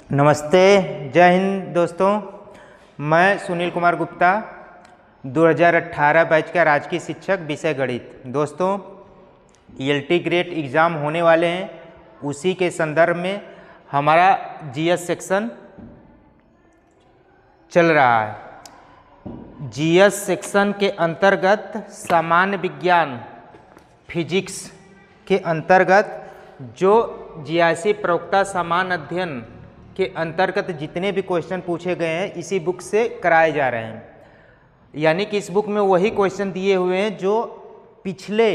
नमस्ते, जय हिंद दोस्तों। मैं सुनील कुमार गुप्ता 2018 बैच का राजकीय शिक्षक, विषय गणित। दोस्तों, ELT ग्रेड एग्ज़ाम होने वाले हैं, उसी के संदर्भ में हमारा GS सेक्शन चल रहा है। GS सेक्शन के अंतर्गत सामान्य विज्ञान फिजिक्स के अंतर्गत जो GIC प्रवक्ता सामान्य अध्ययन के अंतर्गत जितने भी क्वेश्चन पूछे गए हैं इसी बुक से कराए जा रहे हैं। यानी कि इस बुक में वही क्वेश्चन दिए हुए हैं जो पिछले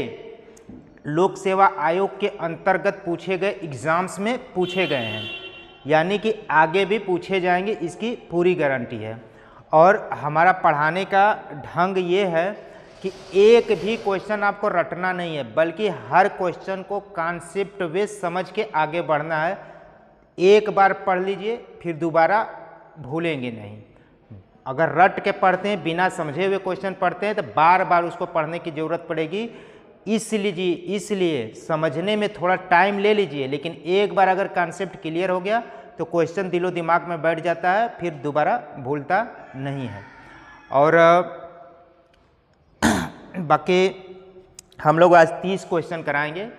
लोक सेवा आयोग के अंतर्गत पूछे गए एग्ज़ाम्स में पूछे गए हैं, यानी कि आगे भी पूछे जाएंगे, इसकी पूरी गारंटी है। और हमारा पढ़ाने का ढंग ये है कि एक भी क्वेश्चन आपको रटना नहीं है, बल्कि हर क्वेश्चन को कॉन्सेप्ट वे समझ के आगे बढ़ना है। एक बार पढ़ लीजिए, फिर दोबारा भूलेंगे नहीं। अगर रट के पढ़ते हैं, बिना समझे हुए क्वेश्चन पढ़ते हैं, तो बार बार उसको पढ़ने की ज़रूरत पड़ेगी। इसलिए समझने में थोड़ा टाइम ले लीजिए, लेकिन एक बार अगर कॉन्सेप्ट क्लियर हो गया तो क्वेश्चन दिलो दिमाग में बैठ जाता है, फिर दोबारा भूलता नहीं है। और बाकी हम लोग आज 30 क्वेश्चन कराएंगे।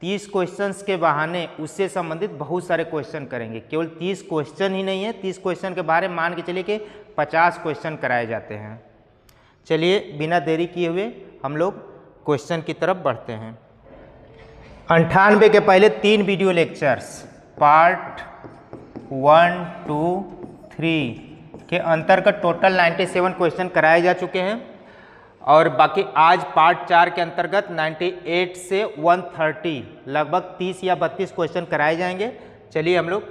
30 क्वेश्चंस के बहाने उससे संबंधित बहुत सारे क्वेश्चन करेंगे। केवल 30 क्वेश्चन ही नहीं है, 30 क्वेश्चन के बारे में मान के चलिए कि 50 क्वेश्चन कराए जाते हैं। चलिए बिना देरी किए हुए हम लोग क्वेश्चन की तरफ बढ़ते हैं। 98 के पहले 3 वीडियो लेक्चर्स पार्ट 1, 2, 3 के अंतर्गत टोटल 97 क्वेश्चन कराए जा चुके हैं, और बाकी आज पार्ट 4 के अंतर्गत 98 से 130 लगभग 30 या 32 क्वेश्चन कराए जाएंगे। चलिए हम लोग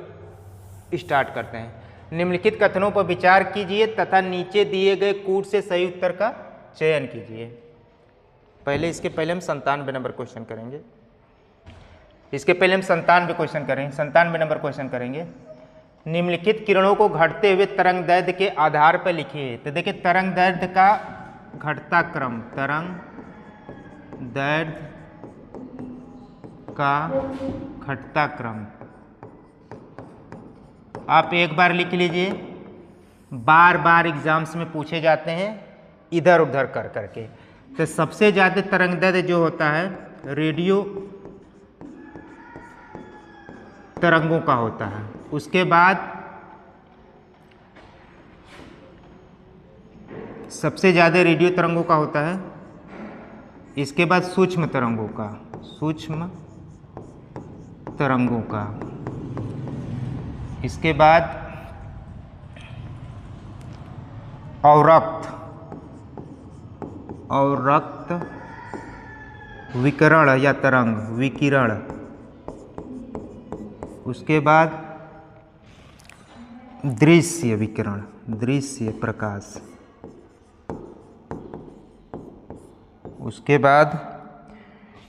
स्टार्ट करते हैं। निम्नलिखित कथनों पर विचार कीजिए तथा नीचे दिए गए कूट से सही उत्तर का चयन कीजिए। इसके पहले हम 97 नंबर क्वेश्चन करेंगे। 97 नंबर क्वेश्चन करेंगे। निम्नलिखित किरणों को घटते हुए तरंग दैर्ध्य के आधार पर लिखिए। तो देखिए, तरंग दैर्ध्य का घटता क्रम, तरंग दैर्ध्य का घटता क्रम आप एक बार लिख लीजिए। बार बार एग्जाम्स में पूछे जाते हैं इधर उधर कर करके। तो सबसे ज़्यादा तरंग दैर्ध्य जो होता है रेडियो तरंगों का होता है। उसके बाद सबसे ज़्यादा रेडियो तरंगों का होता है। इसके बाद सूक्ष्म तरंगों का। इसके बाद अवरक्त विकिरण या विकिरण। उसके बाद दृश्य विकिरण, दृश्य प्रकाश। उसके बाद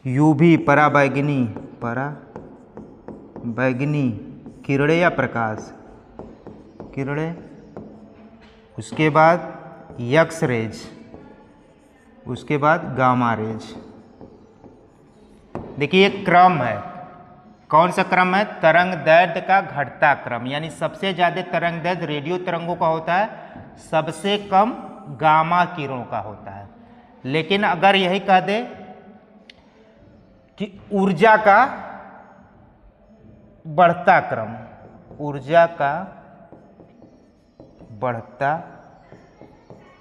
UV पराबैंगनी किरणें या प्रकाश, किरणें। उसके बाद एक्स रेज, उसके बाद गामा रेज। देखिए ये क्रम है। कौन सा क्रम है? तरंग दैर्ध्य का घटता क्रम। यानी सबसे ज़्यादा तरंग दैर्ध्य रेडियो तरंगों का होता है, सबसे कम गामा किरणों का होता है। लेकिन अगर यही कह दे कि ऊर्जा का बढ़ता क्रम, ऊर्जा का बढ़ता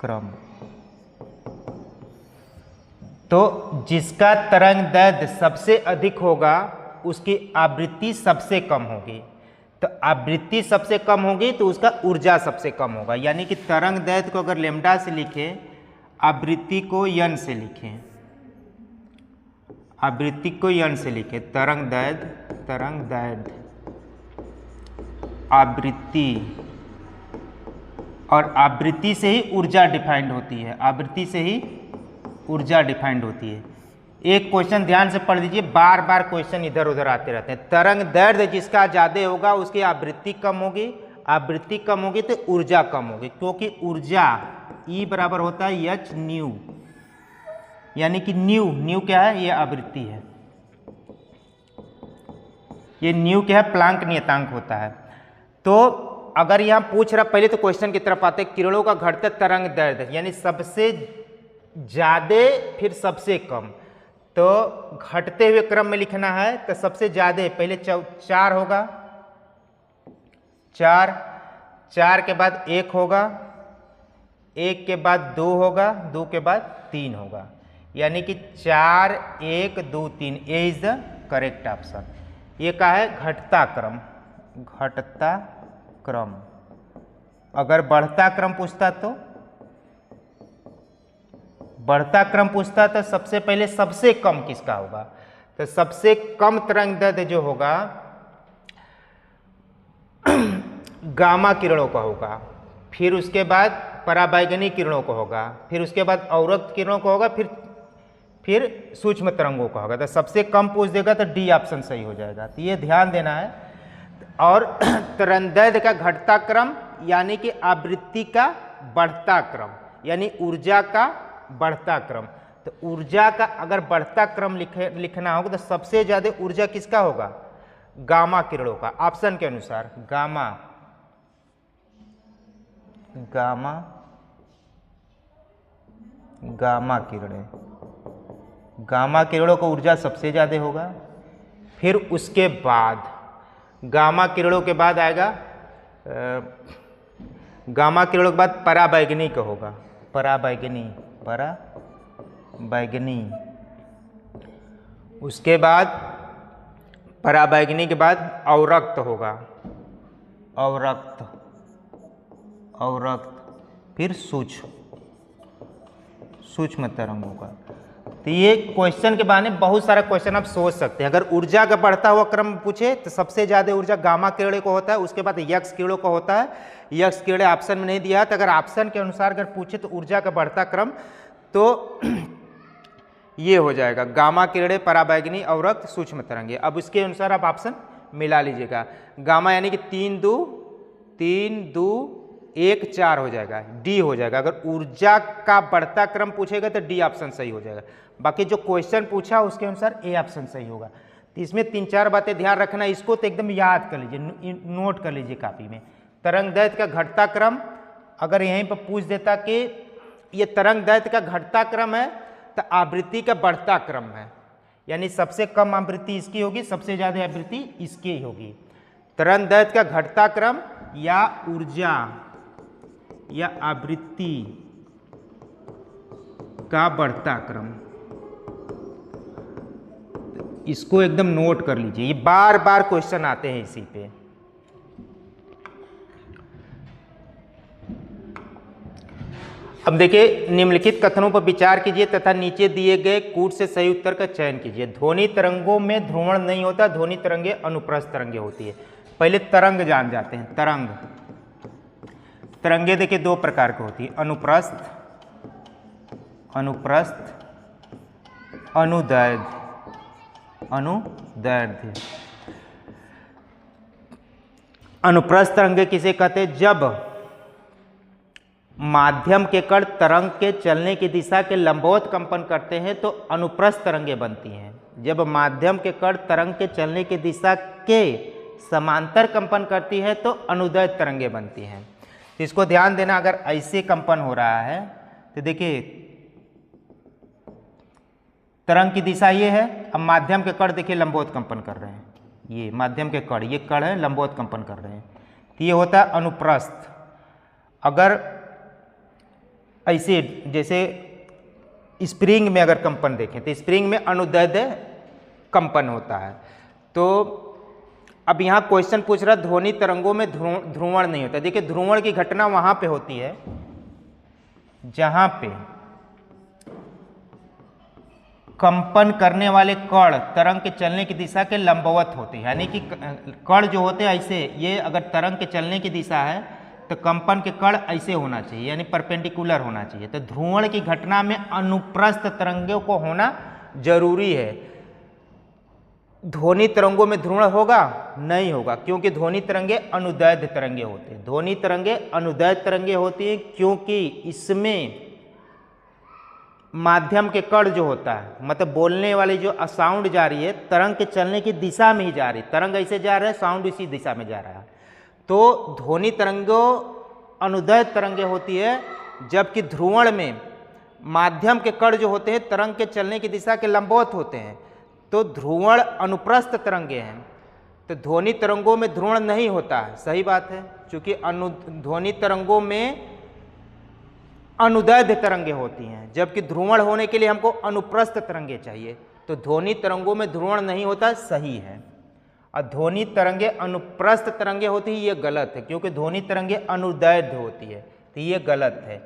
क्रम, तो जिसका तरंग दैर्ध्य सबसे अधिक होगा उसकी आवृत्ति सबसे कम होगी। तो आवृत्ति सबसे कम होगी तो उसका ऊर्जा सबसे कम होगा। यानी कि तरंग दैर्ध्य को अगर लैम्डा से लिखें, आवृत्ति को n से लिखें, आवृत्ति को n से लिखें। तरंग दैर्ध्य आवृत्ति, और आवृत्ति से ही ऊर्जा डिफाइंड होती है, आवृत्ति से ही ऊर्जा डिफाइंड होती है। एक क्वेश्चन ध्यान से पढ़ लीजिए, बार बार क्वेश्चन इधर उधर आते रहते हैं। तरंग दैर्ध्य जिसका ज़्यादा होगा उसकी आवृत्ति कम होगी, आवृत्ति कम होगी तो ऊर्जा कम होगी, क्योंकि ऊर्जा E बराबर होता है h न्यू। यानी कि न्यू क्या है? ये आवृत्ति है। ये न्यू क्या है? प्लांक नियतांक होता है। तो अगर यहाँ पूछ रहा, पहले तो क्वेश्चन की तरफ आते, किरणों का घटते तरंग दैर्ध्य यानी सबसे ज्यादा फिर सबसे कम, तो घटते हुए क्रम में लिखना है तो सबसे ज्यादा पहले 4 होगा, 4 के बाद 1 होगा, 1 के बाद 2 होगा, 2 के बाद 3 होगा, यानी कि 4 1 2 3, ए इज द करेक्ट ऑप्शन। ये क्या है? घटता क्रम, घटता क्रम। अगर बढ़ता क्रम पूछता तो, बढ़ता क्रम पूछता तो सबसे पहले सबसे कम किसका होगा, तो सबसे कम तरंग दैर्ध्य जो होगा गामा किरणों का होगा, फिर उसके बाद पराबैंगनी किरणों का होगा, फिर उसके बाद अवरक्त किरणों का होगा, फिर सूक्ष्म तरंगों का होगा। तो सबसे कम पूछ देगा तो डी ऑप्शन सही हो जाएगा। तो ये ध्यान देना है। और तरंगदैर्ध्य का घटता क्रम यानी कि आवृत्ति का बढ़ता क्रम, यानी ऊर्जा का बढ़ता क्रम। तो ऊर्जा का अगर बढ़ता क्रम लिखना होगा तो सबसे ज्यादा ऊर्जा किसका होगा? गामा किरणों का। ऑप्शन के अनुसार गामा, गामा, गामा किरणें, गामा किरणों का ऊर्जा सबसे ज्यादा होगा। फिर उसके बाद गामा किरणों के बाद आएगा गामा किरणों के बाद पराबैंगनी का होगा, पराबैंगनी, पराबैंगनी। उसके बाद पराबैंगनी के बाद अवरक्त होगा, अवरक्त, अवरक्त, फिर सूक्ष्म तरंगों का। तो ये क्वेश्चन के बहाने बहुत सारा क्वेश्चन आप सोच सकते हैं। अगर ऊर्जा का बढ़ता हुआ क्रम पूछे तो सबसे ज्यादा ऊर्जा गामा किरणें को होता है, उसके बाद यक्स किरणों का होता है। यक्स किरणें ऑप्शन में नहीं दिया है, तो अगर ऑप्शन के अनुसार अगर पूछे तो ऊर्जा का बढ़ता क्रम तो ये हो जाएगा गामा किरणें, पराबैंगनी, अवरक्त, सूक्ष्म तरंगे। अब उसके अनुसार आप ऑप्शन मिला लीजिएगा। गामा यानी कि 3 2 1 4 हो जाएगा, डी हो जाएगा। अगर ऊर्जा का बढ़ता क्रम पूछेगा तो डी ऑप्शन सही हो जाएगा। बाकी जो क्वेश्चन पूछा उसके अनुसार ए ऑप्शन सही होगा। तो इसमें 3-4 बातें ध्यान रखना, इसको तो एकदम याद कर लीजिए, नोट कर लीजिए कॉपी में। तरंगदैर्ध्य का घटता क्रम अगर यहीं पर पूछ देता कि ये तरंगदैर्ध्य का घटता क्रम है तो आवृत्ति का बढ़ता क्रम है, यानी सबसे कम आवृत्ति इसकी होगी, सबसे ज्यादा आवृत्ति इसकी होगी। तरंगदैर्ध्य का घटता क्रम या ऊर्जा या आवृत्ति का बढ़ता क्रम, इसको एकदम नोट कर लीजिए। ये बार बार क्वेश्चन आते हैं इसी पे। अब देखिए, निम्नलिखित कथनों पर विचार कीजिए तथा नीचे दिए गए कूट से सही उत्तर का चयन कीजिए। ध्वनि तरंगों में ध्रुवण नहीं होता, ध्वनि तरंगे अनुप्रस्थ तरंगे होती है। पहले तरंग जान जाते हैं। तरंग, तरंगे देखिए 2 प्रकार की होती है, अनुप्रस्थ, अनुप्रस्थ, अनुदैर्ध्य, अनुदैर्ध्य। अनुप्रस्थ तरंगे किसे कहते हैं? जब माध्यम के कण तरंग के चलने की दिशा के लंबवत कंपन करते हैं तो अनुप्रस्थ तरंगे बनती हैं। जब माध्यम के कण तरंग के चलने की दिशा के समांतर कंपन करती है तो अनुदैर्ध्य तरंगे बनती हैं। तो इसको ध्यान देना, अगर ऐसे कंपन हो रहा है तो देखिए तरंग की दिशा ये है, अब माध्यम के कण देखिए लंबवत कंपन कर रहे हैं, ये माध्यम के कण, ये कण है लंबवत कंपन कर रहे हैं, तो ये होता है अनुप्रस्थ। अगर ऐसे जैसे स्प्रिंग में अगर कंपन देखें तो स्प्रिंग में अनुदैर्ध्य कंपन होता है। तो अब यहाँ क्वेश्चन पूछ रहा ध्वनि तरंगों में ध्रुवण नहीं होता। देखिए ध्रुवण की घटना वहां पे होती है जहां पे कंपन करने वाले कण तरंग के चलने की दिशा के लंबवत होते हैं, यानी कि कण जो होते हैं ऐसे, ये अगर तरंग के चलने की दिशा है तो कंपन के कण ऐसे होना चाहिए, यानी परपेंडिकुलर होना चाहिए। तो ध्रुवण की घटना में अनुप्रस्थ तरंगों को होना जरूरी है। ध्वनि तरंगों में ध्रुवण होगा? नहीं होगा, क्योंकि ध्वनि तरंगे अनुदैर्ध्य तरंगे होते हैं। ध्वनि तरंगे अनुदैर्ध्य तरंगे होती हैं क्योंकि इसमें माध्यम के कण जो होता है, मतलब बोलने वाली जो साउंड जा रही है तरंग के चलने की दिशा में ही जा रही है। तरंग ऐसे जा रहा है, साउंड इसी दिशा में जा रहा है। तो ध्वनि तरंगों अनुदैर्ध्य तरंगें होती है, जबकि ध्रुवण में माध्यम के कण जो होते हैं तरंग के चलने की दिशा के लंबवत होते हैं, तो ध्रुवण अनुप्रस्थ तरंगें हैं। तो ध्वनि तरंगों में ध्रुवण नहीं होता है, सही बात है, क्योंकि ध्वनि तरंगों में अनुदैर्ध्य तरंगें होती हैं, जबकि ध्रुवण होने के लिए हमको अनुप्रस्थ तरंगें चाहिए। तो ध्वनि तरंगों में ध्रुवण नहीं होता, सही है। और ध्वनि तरंगें अनुप्रस्थ तरंगें होती है, ये गलत है, क्योंकि ध्वनि तरंगें अनुदैर्ध्य होती है, तो ये गलत है।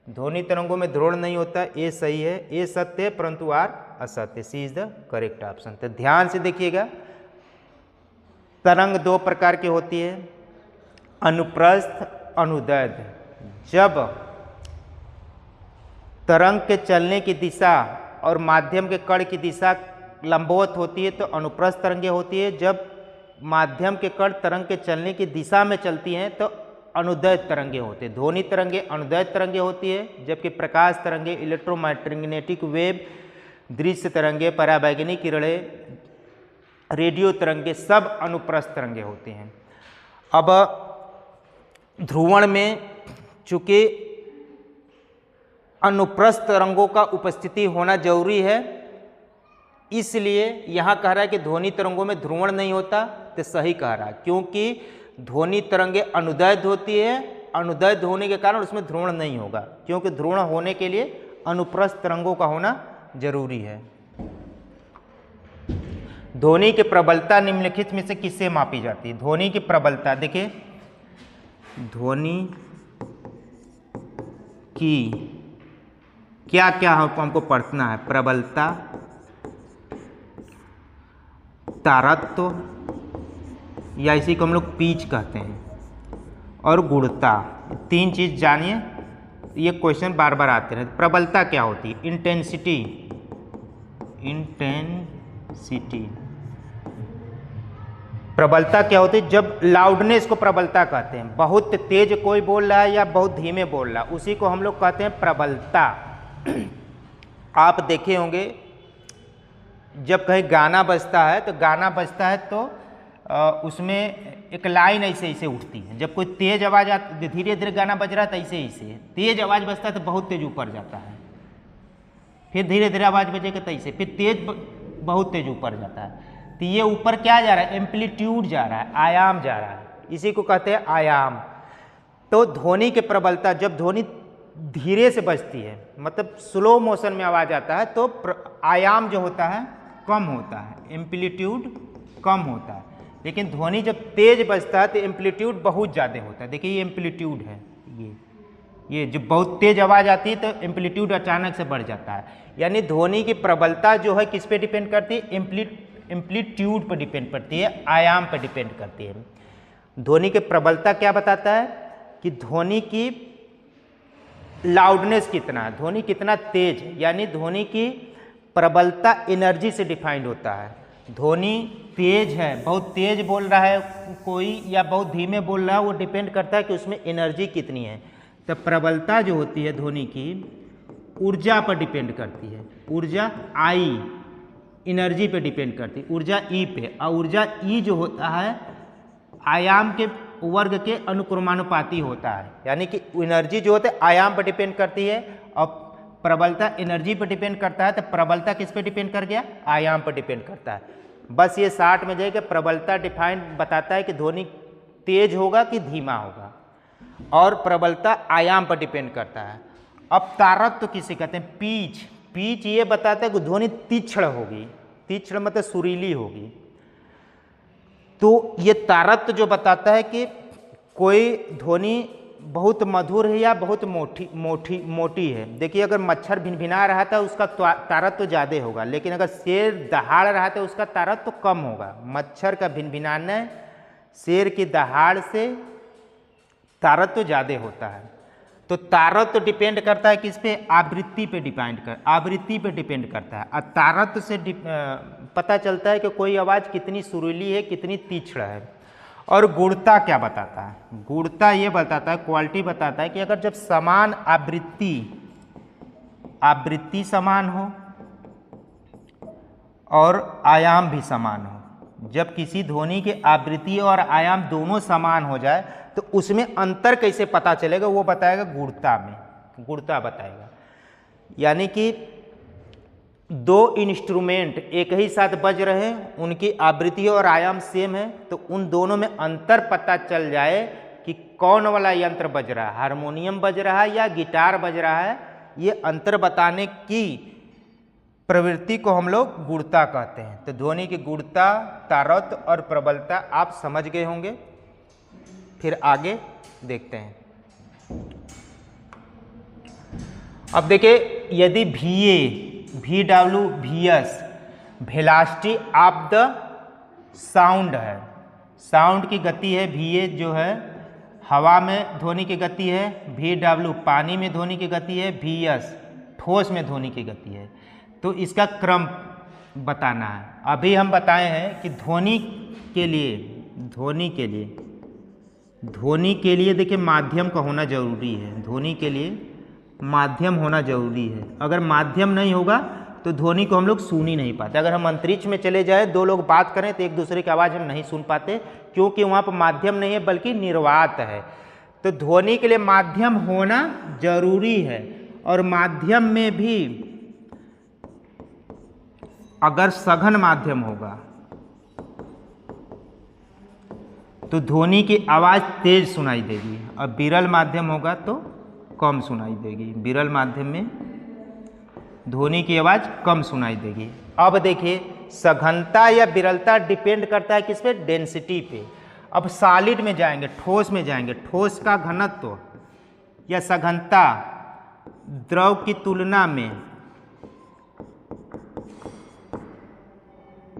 ध्वनि तरंगों में ध्रुवण नहीं होता, ये सही है, ये सत्य है, परंतु आर असत्य। सी इज द करेक्ट ऑप्शन। तो ध्यान से देखिएगा, तरंग दो प्रकार की होती है, अनुप्रस्थ, अनुदैर्ध्य। जब तरंग के चलने की दिशा और माध्यम के कण की दिशा लंबवत होती है तो अनुप्रस्थ तरंगें होती है। जब माध्यम के कण तरंग के चलने की दिशा में चलती हैं तो अनुदैर्ध्य तरंगें होती है। ध्वनि तरंगें अनुदैर्ध्य तरंगें होती है, जबकि प्रकाश तरंगें, इलेक्ट्रोमैग्नेटिक वेव, दृश्य तरंगें, पराबैंगनी किरणें, रेडियो तरंगें सब अनुप्रस्थ तरंगें होती हैं। अब ध्रुवण में चूंकि अनुप्रस्थ तरंगों का उपस्थिति होना जरूरी है, इसलिए यहां कह रहा है कि ध्वनि तरंगों में ध्रुवण नहीं होता, तो सही कह रहा है, क्योंकि ध्वनि तरंगें अनुदैर्ध्य होती है, अनुदैर्ध्य होने के कारण उसमें ध्रुवण नहीं होगा, क्योंकि ध्रुवण होने के लिए अनुप्रस्थ तरंगों का होना जरूरी है। ध्वनि की प्रबलता निम्नलिखित में से किससे मापी जाती है? ध्वनि की प्रबलता, देखिए ध्वनि की क्या क्या हमको पढ़ना है? प्रबलता, तारत्व या इसी को हम लोग पिच कहते हैं, और गुणता। तीन चीज जानिए, ये क्वेश्चन बार बार आते हैं। प्रबलता क्या होती है? Intensity, intensity. प्रबलता क्या होती है? जब लाउडनेस को प्रबलता कहते हैं, बहुत तेज कोई बोल रहा है या बहुत धीमे बोल रहा है, उसी को हम लोग कहते हैं प्रबलता। आप देखे होंगे जब कहीं गाना बजता है तो गाना बजता है तो उसमें एक लाइन ऐसे ऐसे उठती है। जब कोई तेज आवाज आती, धीरे धीरे गाना बज रहा है तो ऐसे ऐसे तेज आवाज बजता है तो बहुत तेज ऊपर जाता है, फिर धीरे धीरे आवाज बजेगा तो ऐसे, फिर तेज बहुत तेज ऊपर जाता है। तो ये ऊपर क्या जा रहा है? एम्पलीट्यूड जा रहा है, आयाम जा रहा है, इसी को कहते हैं आयाम। तो ध्वनि की प्रबलता, जब ध्वनि धीरे से बजती है, मतलब स्लो मोशन में आवाज आता है, तो आयाम जो होता है कम होता है, एम्पलीट्यूड कम होता है। लेकिन ध्वनि जब तेज बजता है तो एम्पलीट्यूड बहुत ज़्यादा होता है। देखिए ये एम्पलीट्यूड है, ये जब बहुत तेज आवाज़ आती है तो एम्पलीट्यूड अचानक से बढ़ जाता है। यानी ध्वनि की प्रबलता जो है किस पे डिपेंड करती है? एम्पलीट्यूड पर डिपेंड करती है, आयाम पर डिपेंड करती है। ध्वनि की प्रबलता क्या बताता है कि ध्वनि की लाउडनेस कितना है, ध्वनि कितना तेज, यानी ध्वनि की प्रबलता एनर्जी से डिफाइंड होता है। ध्वनि तेज है, बहुत तेज बोल रहा है कोई या बहुत धीमे बोल रहा है, वो डिपेंड करता है कि उसमें एनर्जी कितनी है। तो प्रबलता जो होती है ध्वनि की ऊर्जा पर डिपेंड करती है, ऊर्जा आई एनर्जी पे डिपेंड करती है, ऊर्जा ई पे। और ऊर्जा ई जो होता है आयाम के वर्ग के अनुक्रमानुपाती होता है, यानी कि एनर्जी जो होता है आयाम पर डिपेंड करती है और प्रबलता एनर्जी पर डिपेंड करता है। तो प्रबलता किस पे डिपेंड कर गया? आयाम पर डिपेंड करता है। बस ये 60 में जाएगा, प्रबलता डिफाइन बताता है कि ध्वनि तेज होगा कि धीमा होगा, और प्रबलता आयाम पर डिपेंड करता है। अब तारत्व किसे कहते हैं? पीच। पीच ये बताता है कि ध्वनि तीक्ष्ण होगी, तीक्ष्ण मतलब सुरीली होगी। तो ये तारत्व जो बताता है कि कोई ध्वनि बहुत मधुर है या बहुत मोटी है। देखिए अगर मच्छर भिनभिना रहा था उसका तारत्व ज़्यादा होगा, लेकिन अगर शेर दहाड़ रहा था उसका तारत्व कम होगा। मच्छर का भिनभिनाना शेर की दहाड़ से तारत्व ज़्यादा होता है। तो तारत्व डिपेंड करता है किस पे? आवृत्ति पे आवृत्ति पे डिपेंड करता है। और तारत्व से पता चलता है कि कोई आवाज़ कितनी सुरीली है, कितनी तीक्ष्ण है। और गुणता क्या बताता है? गुणता ये बताता है, क्वालिटी बताता है कि अगर जब समान आवृत्ति समान हो और आयाम भी समान हो, जब किसी ध्वनि के आवृत्ति और आयाम दोनों समान हो जाए तो उसमें अंतर कैसे पता चलेगा, वो बताएगा गुणता में, गुणता बताएगा। यानी कि दो इंस्ट्रूमेंट एक ही साथ बज रहे हैं, उनकी आवृत्ति और आयाम सेम है, तो उन दोनों में अंतर पता चल जाए कि कौन वाला यंत्र बज रहा है, हारमोनियम बज रहा है या गिटार बज रहा है, ये अंतर बताने की प्रवृत्ति को हम लोग गुणता कहते हैं। तो ध्वनि की गुणता, तारतम्य और प्रबलता आप समझ गए होंगे। फिर आगे देखते हैं। अब देखिए, यदि VA, VW, VS velocity of the sound है, साउंड की गति है, VA जो है हवा में ध्वनि की गति है, VW पानी में ध्वनि की गति है, VS ठोस में ध्वनि की गति है। तो इसका क्रम बताना है। अभी हम बताए हैं कि ध्वनि के लिए देखिए माध्यम का होना जरूरी है, ध्वनि के लिए माध्यम होना जरूरी है। अगर माध्यम नहीं होगा तो ध्वनि को हम लोग सुन ही नहीं पाते। अगर हम अंतरिक्ष में चले जाए, दो लोग बात करें तो एक दूसरे की आवाज़ हम नहीं सुन पाते, क्योंकि वहाँ पर माध्यम नहीं है बल्कि निर्वात है। तो ध्वनि के लिए माध्यम होना जरूरी है। और माध्यम में भी अगर सघन माध्यम होगा तो ध्वनि की आवाज़ तेज सुनाई देगी, और विरल माध्यम होगा तो कम सुनाई देगी। विरल माध्यम में ध्वनि की आवाज़ कम सुनाई देगी। अब देखिए, सघनता या विरलता डिपेंड करता है किस पे, डेंसिटी पे। अब सॉलिड में जाएंगे, ठोस में जाएंगे, ठोस का घनत्व या सघनता द्रव की तुलना में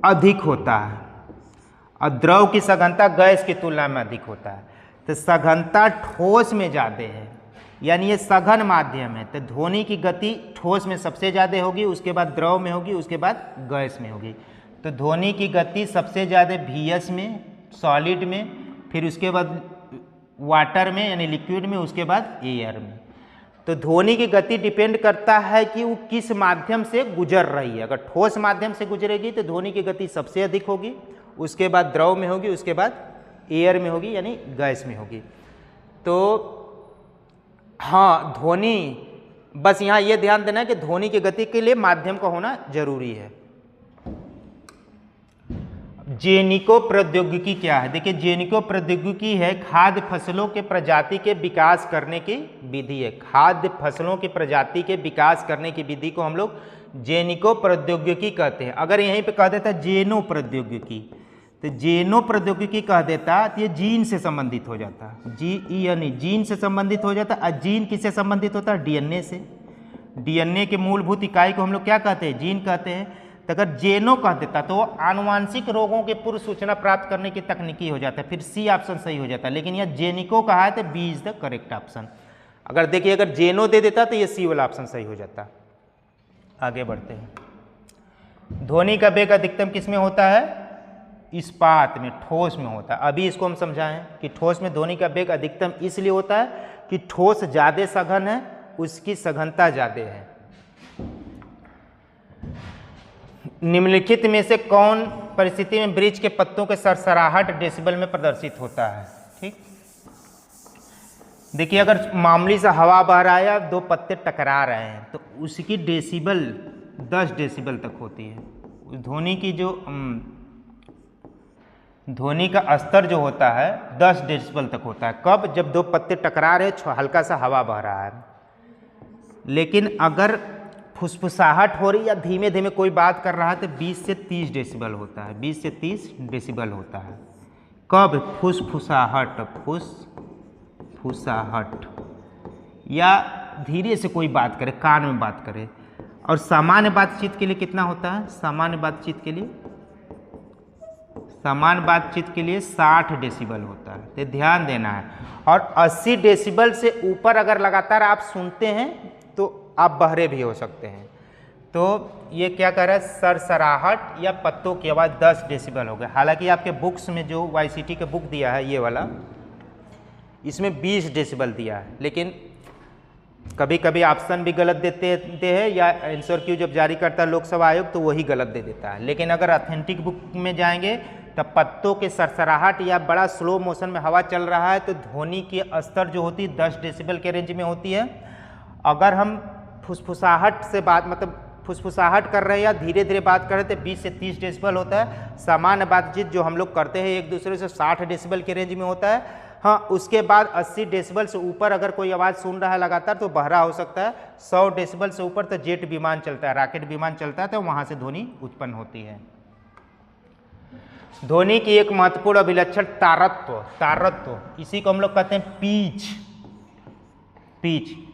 अधिक होता है, और द्रव की सघनता गैस की तुलना में अधिक होता है। तो सघनता ठोस में ज़्यादा है, यानी ये सघन माध्यम है। तो ध्वनि की गति ठोस में सबसे ज़्यादा होगी, उसके बाद द्रव में होगी, उसके बाद गैस में होगी। तो ध्वनि की गति सबसे ज़्यादा VS में, सॉलिड में, फिर उसके बाद वाटर में यानी लिक्विड में, उसके बाद एयर में। तो ध्वनि की गति डिपेंड करता है कि वो किस माध्यम से गुजर रही है। अगर ठोस माध्यम से गुजरेगी तो ध्वनि की गति सबसे अधिक होगी, उसके बाद द्रव में होगी, उसके बाद एयर में होगी यानी गैस में होगी। तो हाँ, ध्वनि, बस यहाँ ये ध्यान देना है कि ध्वनि की गति के लिए माध्यम का होना जरूरी है। जेनिको प्रौद्योगिकी क्या है? देखिए, जेनिको प्रौद्योगिकी है खाद्य फसलों के प्रजाति के विकास करने की विधि है। खाद्य फसलों की प्रजाति के विकास करने की विधि को हम लोग जेनिको प्रौद्योगिकी कहते हैं। अगर यहीं पे कह देता जेनो प्रौद्योगिकी, तो जेनो प्रौद्योगिकी कह देता तो ये जीन से संबंधित हो जाता, यानी जीन से संबंधित हो जाता। और जीन किससे संबंधित होता है? DNA से। DNA के मूलभूत इकाई को हम लोग क्या कहते हैं? जीन कहते हैं। तो अगर जेनो कह देता तो आनुवांशिक रोगों के पूर्व सूचना प्राप्त करने की तकनीकी हो जाता है, फिर C ऑप्शन सही हो जाता है। लेकिन यह जेनिको कहा है तो B is the correct option. अगर देखिए, अगर जेनो दे देता तो ये C वाला ऑप्शन सही हो जाता। आगे बढ़ते हैं। ध्वनि का वेग अधिकतम किस में होता है? इस्पात में, ठोस में होता है। अभी इसको हम समझाएं कि ठोस में ध्वनि का वेग अधिकतम इसलिए होता है कि ठोस ज़्यादा सघन है, उसकी सघनता ज़्यादा है। निम्नलिखित में से कौन परिस्थिति में वृक्ष के पत्तों के सरसराहट डेसिबल में प्रदर्शित होता है? ठीक, देखिए, अगर मामूली सा हवा बह रहा है या दो पत्ते टकरा रहे हैं तो उसकी डेसिबल 10 डेसिबल तक होती है। ध्वनि का स्तर जो होता है 10 डेसिबल तक होता है। कब? जब दो पत्ते टकरा रहे, हल्का सा हवा बह रहा है। लेकिन अगर फुसफुसाहट हो रही या धीमे धीमे कोई बात कर रहा है तो 20 से 30 डेसिबल होता है। 20 से 30 डेसिबल होता है। कब? फुसफुसाहट, फुसफुसाहट या धीरे से कोई बात करे, कान में बात करे। और सामान्य बातचीत के लिए कितना होता है? सामान्य बातचीत के लिए 60 डेसिबल होता है। तो ध्यान देना है। और 80 डेसिबल से ऊपर अगर लगातार आप सुनते हैं तो आप बहरे भी हो सकते हैं। तो ये क्या कह रहा है? सरसराहट या पत्तों की आवाज़ 10 डेसिबल हो गया। हालांकि आपके बुक्स में जो YCT का बुक दिया है ये वाला, इसमें 20 डेसिबल दिया है। लेकिन कभी कभी ऑप्शन भी गलत देते हैं या आंसर क्यू जब जारी करता है लोक सेवा आयोग तो वही गलत दे देता है। लेकिन अगर ऑथेंटिक बुक में जाएंगे तो पत्तों के सरसराहट या बड़ा स्लो मोशन में हवा चल रहा है तो ध्वनि की स्तर जो होती है 10 डेसिबल के रेंज में होती है। अगर हम फुसफुसाहट से बात मतलब फुसफुसाहट कर रहे हैं या धीरे धीरे बात कर रहे हैं तो 20 से 30 डेसिबल होता है। सामान्य बातचीत जो हम लोग करते हैं एक दूसरे से 60 डेसिबल के रेंज में होता है। हाँ, उसके बाद 80 डेसिबल से ऊपर अगर कोई आवाज़ सुन रहा है लगातार तो बहरा हो सकता है। 100 डेसिबल से ऊपर तो जेट विमान चलता है, रॉकेट विमान चलता है, तो वहाँ से ध्वनि उत्पन्न होती है। ध्वनि की एक महत्वपूर्ण अभिलक्षण तारत्व, इसी को हम लोग कहते हैं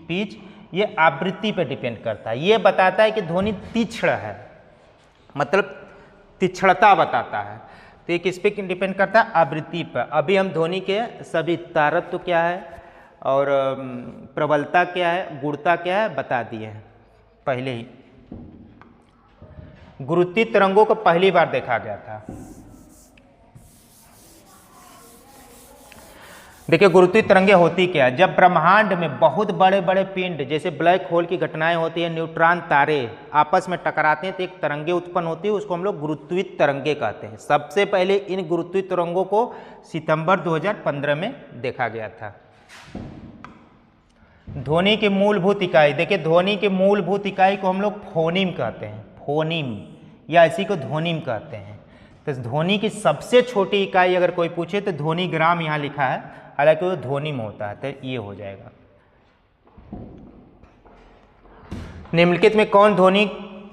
पीच। ये आवृत्ति पे डिपेंड करता है। ये बताता है कि ध्वनि तीक्ष्ण है, मतलब तीक्ष्णता बताता है। तो ये किस पे डिपेंड करता है? आवृत्ति पर। अभी हम ध्वनि के सभी तारत्व क्या है और प्रबलता क्या है, गुणता क्या है बता दिए हैं पहले ही। गुरुत्वीय तरंगों को पहली बार देखा गया था। देखिए गुरुत्वीय तरंगें होती क्या है? जब ब्रह्मांड में बहुत बड़े बड़े पिंड जैसे ब्लैक होल की घटनाएं होती हैं, न्यूट्रॉन तारे आपस में टकराते हैं तो एक तरंगे उत्पन्न होती है, उसको हम लोग गुरुत्वीय तरंगे कहते हैं। सबसे पहले इन गुरुत्वीय तरंगों को सितंबर 2015 में देखा गया था। ध्वनि की मूलभूत इकाई, देखिए ध्वनि की मूलभूत इकाई को हम लोग फोनीम कहते हैं, फोनीम या इसी को ध्वनिम कहते हैं। तो ध्वनि की सबसे छोटी इकाई अगर कोई पूछे तो ध्वनि ग्राम यहाँ लिखा है, हालांकि वो ध्वनिम होता है, तो ये हो जाएगा। निम्नलिखित में कौन ध्वनि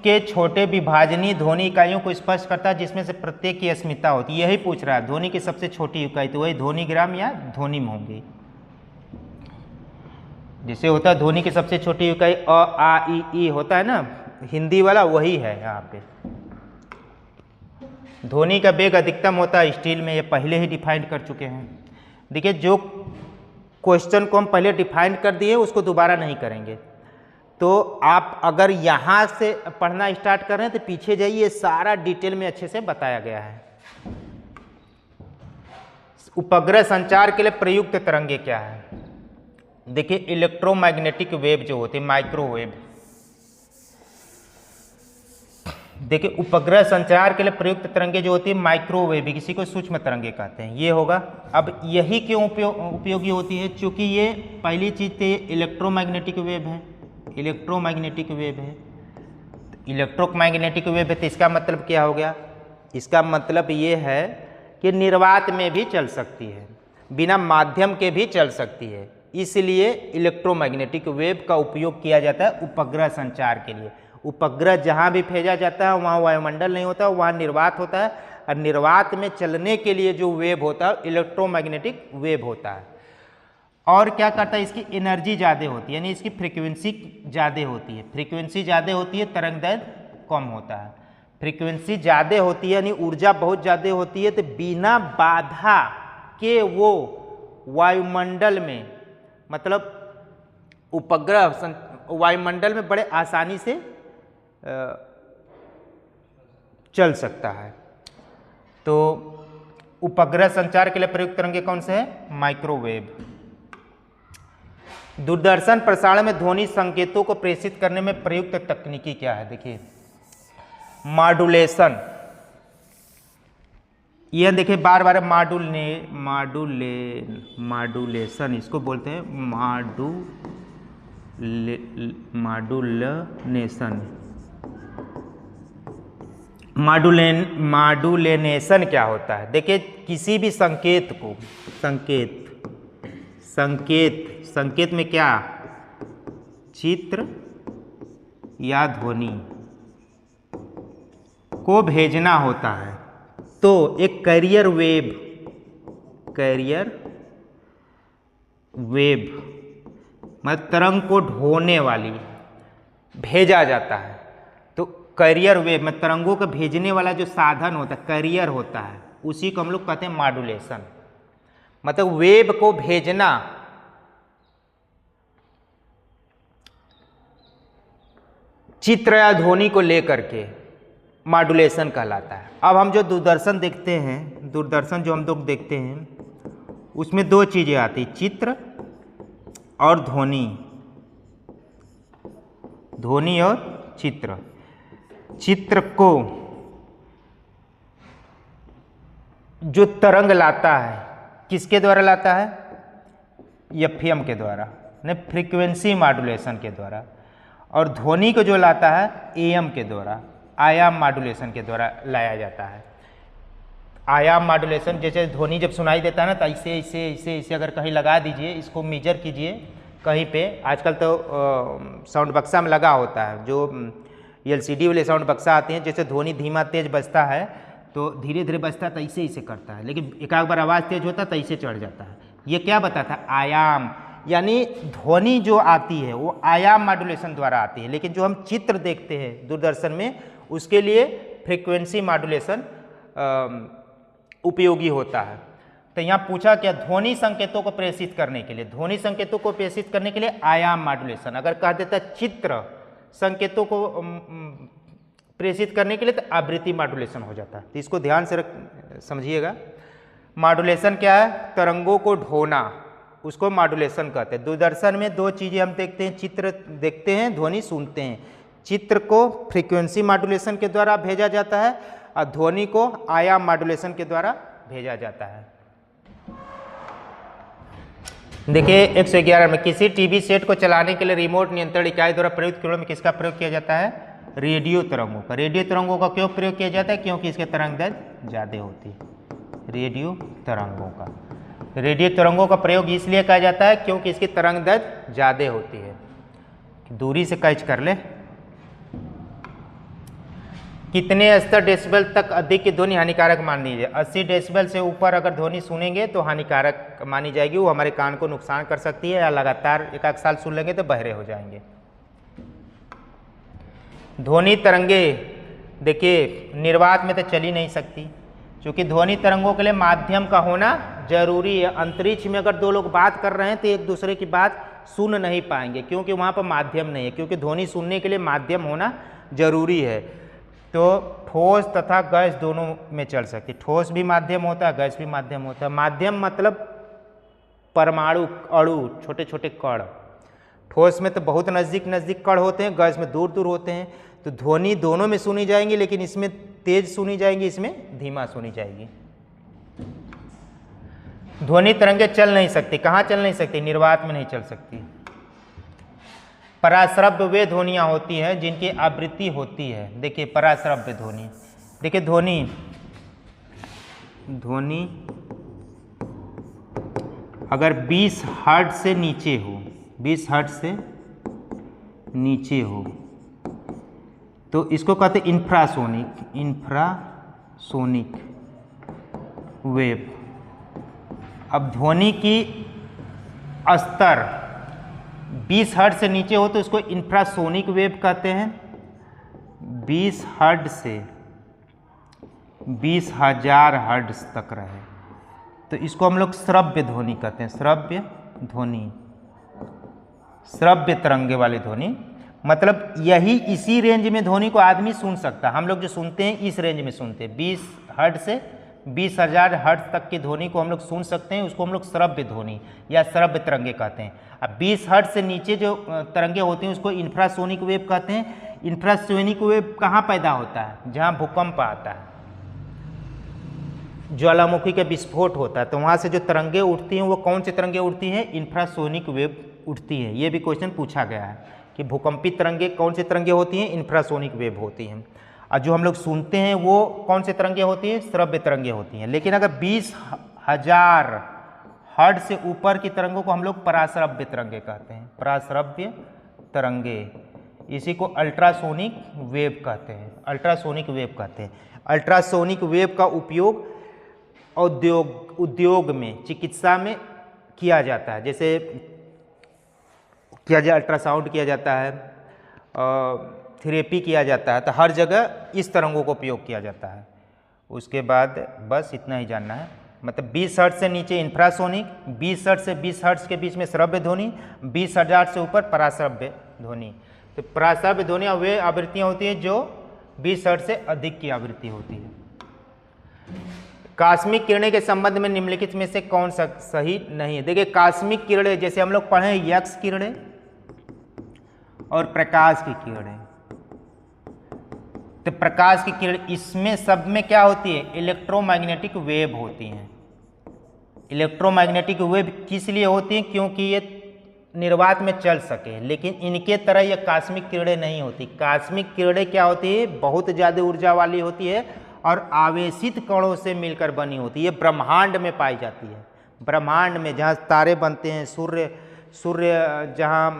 के छोटे विभाजनीय ध्वनि इकाइयों को स्पष्ट करता है जिसमें से प्रत्येक की अस्मिता होती है? यही पूछ रहा है। ध्वनि की सबसे छोटी इकाई तो वही ध्वनिग्राम या ध्वनिम होंगी। जैसे होता है ध्वनि की सबसे छोटी इकाई अ आ ई होता है ना, हिंदी वाला वही है यहाँ पे। ध्वनि का वेग अधिकतम होता है स्टील में, ये पहले ही डिफाइन कर चुके हैं। देखिए जो क्वेश्चन को हम पहले डिफाइन कर दिए उसको दोबारा नहीं करेंगे। तो आप अगर यहाँ से पढ़ना स्टार्ट कर रहे हैं तो पीछे जाइए, सारा डिटेल में अच्छे से बताया गया है। उपग्रह संचार के लिए प्रयुक्त तरंगे क्या है? देखिए इलेक्ट्रोमैग्नेटिक वेव जो होते हैं, माइक्रोवेव। देखिए उपग्रह संचार के लिए प्रयुक्त तरंगे जो होती है माइक्रोवेव, किसी को सूक्ष्म तरंगे कहते हैं, ये होगा। अब यही क्यों उपयोगी होती है? क्योंकि ये पहली चीज तो इलेक्ट्रोमैग्नेटिक वेव है, इलेक्ट्रोमैग्नेटिक वेव है। इलेक्ट्रोमैग्नेटिक वेव है तो इसका मतलब क्या हो गया? इसका मतलब ये है कि निर्वात में भी चल सकती है, बिना माध्यम के भी चल सकती है, इसलिए इलेक्ट्रोमैग्नेटिक वेव का उपयोग किया जाता है उपग्रह संचार के लिए। उपग्रह जहाँ भी भेजा जाता है वहाँ वायुमंडल नहीं होता, वहाँ निर्वात होता है, और निर्वात में चलने के लिए जो वेव होता है इलेक्ट्रोमैग्नेटिक वेव होता है। और क्या करता है? इसकी एनर्जी ज़्यादा होती है, यानी इसकी फ्रीक्वेंसी ज़्यादा होती है। फ्रीक्वेंसी ज़्यादा होती है, तरंग दैर्घ्य कम होता है। फ्रीक्वेंसी ज़्यादा होती है यानी ऊर्जा बहुत ज़्यादा होती है, तो बिना बाधा के वो वायुमंडल में, मतलब उपग्रह वायुमंडल में बड़े आसानी से चल सकता है। तो उपग्रह संचार के लिए प्रयुक्त तरंगे कौन से हैं? माइक्रोवेव। दूरदर्शन प्रसारण में ध्वनि संकेतों को प्रेषित करने में प्रयुक्त तकनीकी क्या है? देखिए मॉड्यूलेशन। यह देखिए बार बार मॉड्यूलेशन इसको बोलते हैं, मॉड्यूलेशन क्या होता है? देखिए किसी भी संकेत को, संकेत में क्या, चित्र या ध्वनि को भेजना होता है तो एक कैरियर वेव मतलब तरंग को ढोने वाली भेजा जाता है। तो कैरियर वेव में तरंगों को भेजने वाला जो साधन होता है, कैरियर होता है, उसी को हम लोग कहते हैं मॉड्यूलेशन। मतलब वेव को भेजना चित्र या ध्वनि को लेकर के मॉड्यूलेशन कहलाता है। अब हम जो दूरदर्शन देखते हैं, दूरदर्शन जो हम लोग देखते हैं उसमें दो चीज़ें आती, चित्र और ध्वनि और चित्र को जो तरंग लाता है किसके द्वारा लाता है? एफएम के द्वारा, ने फ्रीक्वेंसी मॉड्यूलेशन के द्वारा। और ध्वनि को जो लाता है एएम के द्वारा, आयाम मॉड्यूलेशन के द्वारा लाया जाता है। आयाम मॉड्यूलेशन, जैसे ध्वनि जब सुनाई देता है ना तो ऐसे ऐसे ऐसे ऐसे अगर कहीं लगा दीजिए, इसको मेजर कीजिए कहीं पे। आजकल तो साउंड बक्सा में लगा होता है, जो एलसीडी वाले साउंड बक्सा आते हैं, जैसे ध्वनि धीमा तेज बजता है तो धीरे धीरे बजता है तो ऐसे ऐसे करता है, लेकिन एक आध बार आवाज़ तेज होता है तो ऐसे चढ़ जाता है। ये क्या बताता है? आयाम, यानी ध्वनि जो आती है वो आयाम मॉड्यूलेशन द्वारा आती है, लेकिन जो हम चित्र देखते हैं दूरदर्शन में उसके लिए फ्रीक्वेंसी मॉड्यूलेशन उपयोगी होता है। तो यहाँ पूछा क्या? ध्वनि संकेतों को प्रेषित करने के लिए, ध्वनि संकेतों को प्रेषित करने के लिए आयाम मॉड्यूलेशन। अगर कह देता चित्र संकेतों को प्रेषित करने के लिए तो आवृत्ति मॉड्यूलेशन हो जाता है। तो इसको ध्यान से समझिएगा। मॉड्यूलेशन क्या है? तरंगों को ढोना, उसको मॉड्यूलेशन कहते हैं। दूरदर्शन में दो चीज़ें हम देखते हैं, चित्र देखते हैं, ध्वनि सुनते हैं। चित्र को फ्रीक्वेंसी मॉड्यूलेशन के द्वारा भेजा जाता है और ध्वनि को आयाम मॉड्यूलेशन के द्वारा भेजा जाता है। देखिए 111 में, किसी टीवी सेट को चलाने के लिए रिमोट नियंत्रण इकाई द्वारा प्रयुक्त किरणों में किसका प्रयोग किया जाता है? रेडियो तरंगों का। रेडियो तरंगों का क्यों प्रयोग किया जाता है? क्योंकि इसके तरंग दैर्घ्य ज़्यादा होती है। रेडियो तरंगों का, रेडियो तरंगों का प्रयोग इसलिए किया जाता है क्योंकि इसकी तरंग दैर्घ्य ज़्यादा होती है। दूरी से कैच कर ले। कितने स्तर डेसिबल तक अधिक की ध्वनि हानिकारक मान लीजिए? 80 डेसिबल से ऊपर अगर ध्वनि सुनेंगे तो हानिकारक मानी जाएगी, वो हमारे कान को नुकसान कर सकती है, या लगातार एक आध साल सुन लेंगे तो बहरे हो जाएंगे। ध्वनि तरंगे देखिए निर्वात में तो चल ही नहीं सकती, क्योंकि ध्वनि तरंगों के लिए माध्यम का होना जरूरी है। अंतरिक्ष में अगर दो लोग बात कर रहे हैं तो एक दूसरे की बात सुन नहीं पाएंगे, क्योंकि वहाँ पर माध्यम नहीं है, क्योंकि ध्वनि सुनने के लिए माध्यम होना जरूरी है। तो ठोस तथा गैस दोनों में चल सकती, ठोस भी माध्यम होता है, गैस भी माध्यम होता है। माध्यम मतलब परमाणु, अणु, छोटे छोटे कण। ठोस में तो बहुत नज़दीक नज़दीक कण होते हैं, गैस में दूर दूर होते हैं। तो ध्वनि दोनों में सुनी जाएंगी, लेकिन इसमें तेज सुनी जाएंगी, इसमें धीमा सुनी जाएगी। ध्वनि तरंगे चल नहीं सकती, कहाँ चल नहीं सकती? निर्वात में नहीं चल सकती। पराश्रव्य वे ध्वनियाँ होती हैं जिनकी आवृत्ति होती है। देखिए पराश्रव्य ध्वनि, देखिए ध्वनि अगर 20 हर्ट्ज से नीचे हो, 20 हर्ट्ज से नीचे हो तो इसको कहते हैं इंफ्रासोनिक, इंफ्रासोनिक वेव। अब ध्वनि की स्तर 20 हर्ट्ज से नीचे हो तो इसको इंफ्रासोनिक वेव कहते हैं। 20 हर्ट्ज से 20,000 हर्ट्ज तक रहे तो इसको हम लोग श्रव्य ध्वनि कहते हैं। श्रव्य ध्वनि, श्रव्य तरंगे वाली ध्वनि, मतलब यही इसी रेंज में ध्वनि को आदमी सुन सकता है। हम लोग जो सुनते हैं इस रेंज में सुनते हैं, 20 हर्ट्ज से 20,000 हर्ट्ज तक की ध्वनि को हम लोग सुन सकते हैं, उसको हम लोग श्रव्य ध्वनि या श्रव्य तरंगे कहते हैं। अब 20 हर्ट्ज से नीचे जो तरंगे होती हैं उसको इंफ्रासोनिक वेव कहते हैं। इंफ्रासोनिक वेव कहाँ पैदा होता है? जहाँ भूकंप आता है, ज्वालामुखी का विस्फोट होता है, तो वहाँ से जो तरंगे उठती हैं वो कौन सी तरंगे उठती हैं? इंफ्रासोनिक वेव उठती है। ये भी क्वेश्चन पूछा गया है कि भूकंपी तरंगे कौन सी तरंगे होती हैं? इंफ्रासोनिक वेव होती हैं। और जो हम लोग सुनते हैं वो कौन से तरंगे होती हैं? श्रव्य तरंगे होती हैं। लेकिन अगर 20,000 हर्ट्ज से ऊपर की तरंगों को हम लोग पराश्रव्य तरंगे कहते हैं। पराश्रव्य तरंगे, इसी को अल्ट्रासोनिक वेव कहते हैं। अल्ट्रासोनिक वेव कहते हैं। अल्ट्रासोनिक वेव का उपयोग उद्योग में, चिकित्सा में किया जाता है। जैसे किया जाए, अल्ट्रासाउंड किया जाता है, थेरेपी किया जाता है, तो हर जगह इस तरंगों को उपयोग किया जाता है। उसके बाद बस इतना ही जानना है, मतलब 20 हर्ट्ज से नीचे इंफ्रासोनिक, 20 हर्ट्ज से 20 हर्ट्ज के बीच में श्रव्य ध्वनि, 20,000 से ऊपर पराश्रव्य ध्वनि। तो पराश्रव्य ध्वनियाँ वे आवृत्तियाँ होती हैं जो 20 हर्ट्ज से अधिक की आवृत्ति होती है। कास्मिक किरणें के संबंध में निम्नलिखित में से कौन सा सही नहीं है? देखिए कास्मिक किरणें, जैसे हम लोग पढ़े यक्स किरणें और प्रकाश की किरणें, तो तो प्रकाश की किरण, इसमें सब में क्या होती है, इलेक्ट्रोमैग्नेटिक वेव होती हैं। इलेक्ट्रोमैग्नेटिक वेव किस लिए होती हैं, क्योंकि ये निर्वात में चल सके, लेकिन इनके तरह ये कास्मिक किरणें नहीं होती। कास्मिक किरणें क्या होती है, बहुत ज़्यादा ऊर्जा वाली होती है और आवेशित कणों से मिलकर बनी होती है। ये ब्रह्मांड में पाई जाती है। ब्रह्मांड में जहाँ तारे बनते हैं, सूर्य जहाँ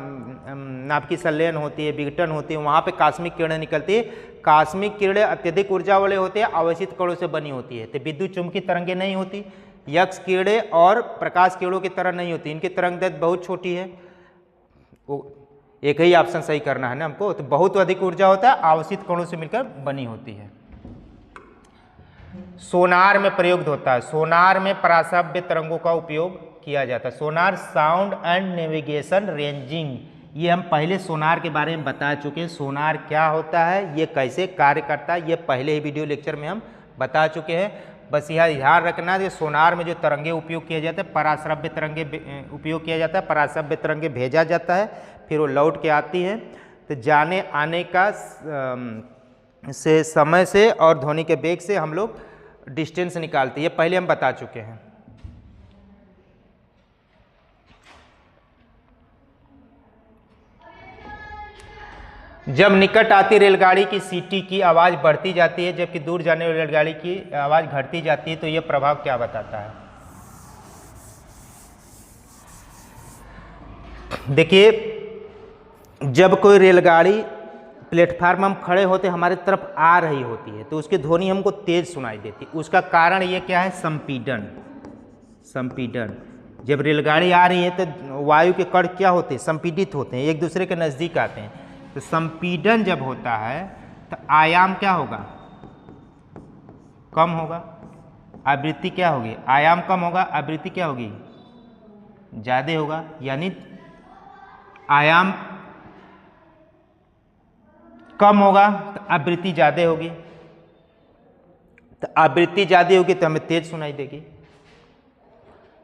नाभिकीय संलयन होती है, विघटन होती है, वहाँ पे कास्मिक किरणें निकलती है। कास्मिक किरणें अत्यधिक ऊर्जा वाले होते हैं, आवेशित कणों से बनी होती है। तो विद्युत चुंबकीय तरंगें नहीं होती। यक्ष किरणें और प्रकाश किरणों की तरह नहीं होती, इनकी तरंगदैर्घ्य बहुत छोटी है। एक ही ऑप्शन सही करना है ना हमको। तो बहुत अधिक ऊर्जा होता है, आवेशित कणों से मिलकर बनी होती है। सोनार में प्रयुक्त होता है। सोनार में पराश्रव्य तरंगों का उपयोग किया जाता है। Sonar sound and navigation ranging, ये हम पहले सोनार के बारे में बता चुके हैं। सोनार क्या होता है, ये कैसे कार्य करता है, ये पहले ही वीडियो लेक्चर में हम बता चुके हैं। बस यह ध्यान रखना है, सोनार में जो तरंगे उपयोग किए जाते हैं, पराश्रव्य तरंगे उपयोग किया जाता है। पराश्रव्य तरंगे भेजा जाता है, फिर वो लौट के आती है। तो जाने आने का से समय से और ध्वनि के वेग से हम लोग डिस्टेंस निकालते हैं, ये पहले हम बता चुके हैं। जब निकट आती रेलगाड़ी की सीटी की आवाज़ बढ़ती जाती है, जबकि दूर जाने वाली रेलगाड़ी की आवाज़ घटती जाती है, तो यह प्रभाव क्या बताता है। देखिए, जब कोई रेलगाड़ी प्लेटफार्म हम खड़े होते हमारे तरफ आ रही होती है, तो उसकी ध्वनि हमको तेज सुनाई देती है। उसका कारण ये क्या है, संपीड़न। संपीड़न, जब रेलगाड़ी आ रही है तो वायु के कण क्या होते हैं, संपीड़ित होते हैं, एक दूसरे के नज़दीक आते हैं। तो संपीड़न जब होता है तो आयाम क्या होगा, कम होगा। आवृत्ति क्या होगी, आयाम कम होगा, आवृत्ति क्या होगी, ज़्यादा होगा। यानी आयाम कम होगा तो आवृत्ति ज़्यादा होगी। तो आवृत्ति ज़्यादा होगी तो हमें तेज सुनाई देगी।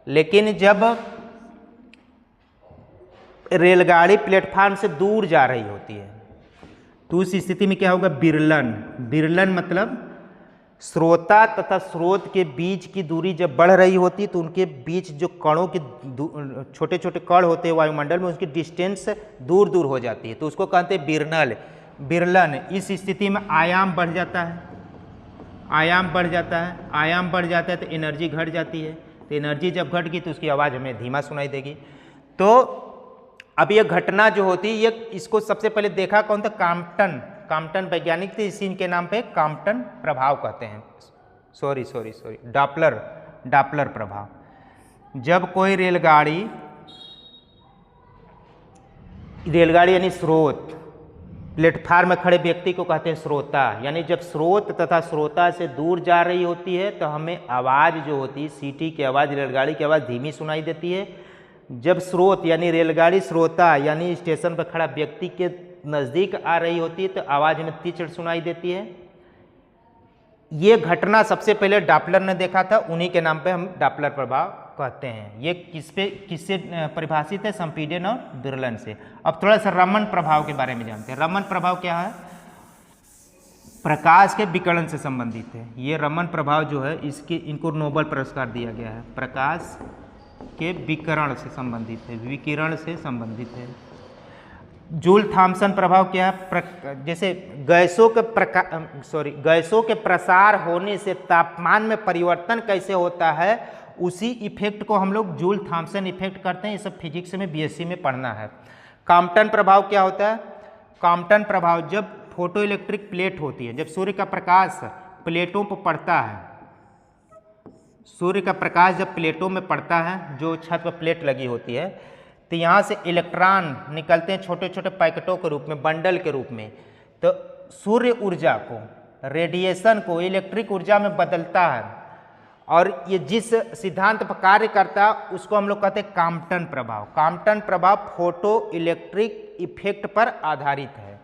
लेकिन जब रेलगाड़ी प्लेटफार्म से दूर जा रही होती है तो उस स्थिति में क्या होगा, विरलन। विरलन मतलब श्रोता तथा स्रोत के बीच की दूरी जब बढ़ रही होती है तो उनके बीच जो कणों के छोटे छोटे कण होते हैं वायुमंडल में, उसकी डिस्टेंस दूर दूर हो जाती है, तो उसको कहते हैं विरनल, विरलन। इस स्थिति में आयाम बढ़ जाता है, आयाम बढ़ जाता है, आयाम बढ़ जाता है तो एनर्जी घट जाती है। तो एनर्जी जब घट गई तो उसकी आवाज़ हमें धीमा सुनाई देगी। तो अब यह घटना जो होती है, ये इसको सबसे पहले देखा कौन था, काम्पटन। काम्पटन वैज्ञानिक थे, इसी इनके नाम पे काम्पटन प्रभाव कहते हैं। सॉरी डापलर प्रभाव। जब कोई रेलगाड़ी यानी स्रोत, प्लेटफार्म में खड़े व्यक्ति को कहते हैं श्रोता। यानी जब स्रोत तथा श्रोता से दूर जा रही होती है तो हमें आवाज़ जो होती है, सीटी की आवाज़, रेलगाड़ी की आवाज़ धीमी सुनाई देती है। जब स्रोत यानी रेलगाड़ी श्रोता यानी स्टेशन पर खड़ा व्यक्ति के नज़दीक आ रही होती है तो आवाज़ में तीक्ष्ण सुनाई देती है। ये घटना सबसे पहले डापलर ने देखा था, उन्हीं के नाम पे हम डापलर प्रभाव कहते हैं। ये किससे परिभाषित है, संपीड़न और विरलन से। अब थोड़ा सा रमन प्रभाव के बारे में जानते हैं। रमन प्रभाव क्या है, प्रकाश के विकिरण से संबंधित है। ये रमन प्रभाव जो है, इनको नोबेल पुरस्कार दिया गया है। प्रकाश के विकिरण से संबंधित है, विकिरण से संबंधित है। जूल थॉमसन प्रभाव क्या है, जैसे गैसों के प्रसार होने से तापमान में परिवर्तन कैसे होता है, उसी इफेक्ट को हम लोग जूल थॉमसन इफेक्ट करते हैं। ये सब फिजिक्स में बीएससी में पढ़ना है। कॉम्पटन प्रभाव क्या होता है, कॉम्पटन प्रभाव जब फोटो इलेक्ट्रिक प्लेट होती है, जब सूर्य का प्रकाश प्लेटों पर पड़ता है, सूर्य का प्रकाश जब प्लेटों में पड़ता है, जो छत पर प्लेट लगी होती है, तो यहाँ से इलेक्ट्रॉन निकलते हैं छोटे छोटे पैकेटों के रूप में, बंडल के रूप में। तो सूर्य ऊर्जा को, रेडिएशन को इलेक्ट्रिक ऊर्जा में बदलता है, और ये जिस सिद्धांत पर कार्य करता है उसको हम लोग कहते हैं कॉम्पटन प्रभाव। कॉम्पटन प्रभाव फोटो इलेक्ट्रिक इफेक्ट पर आधारित है।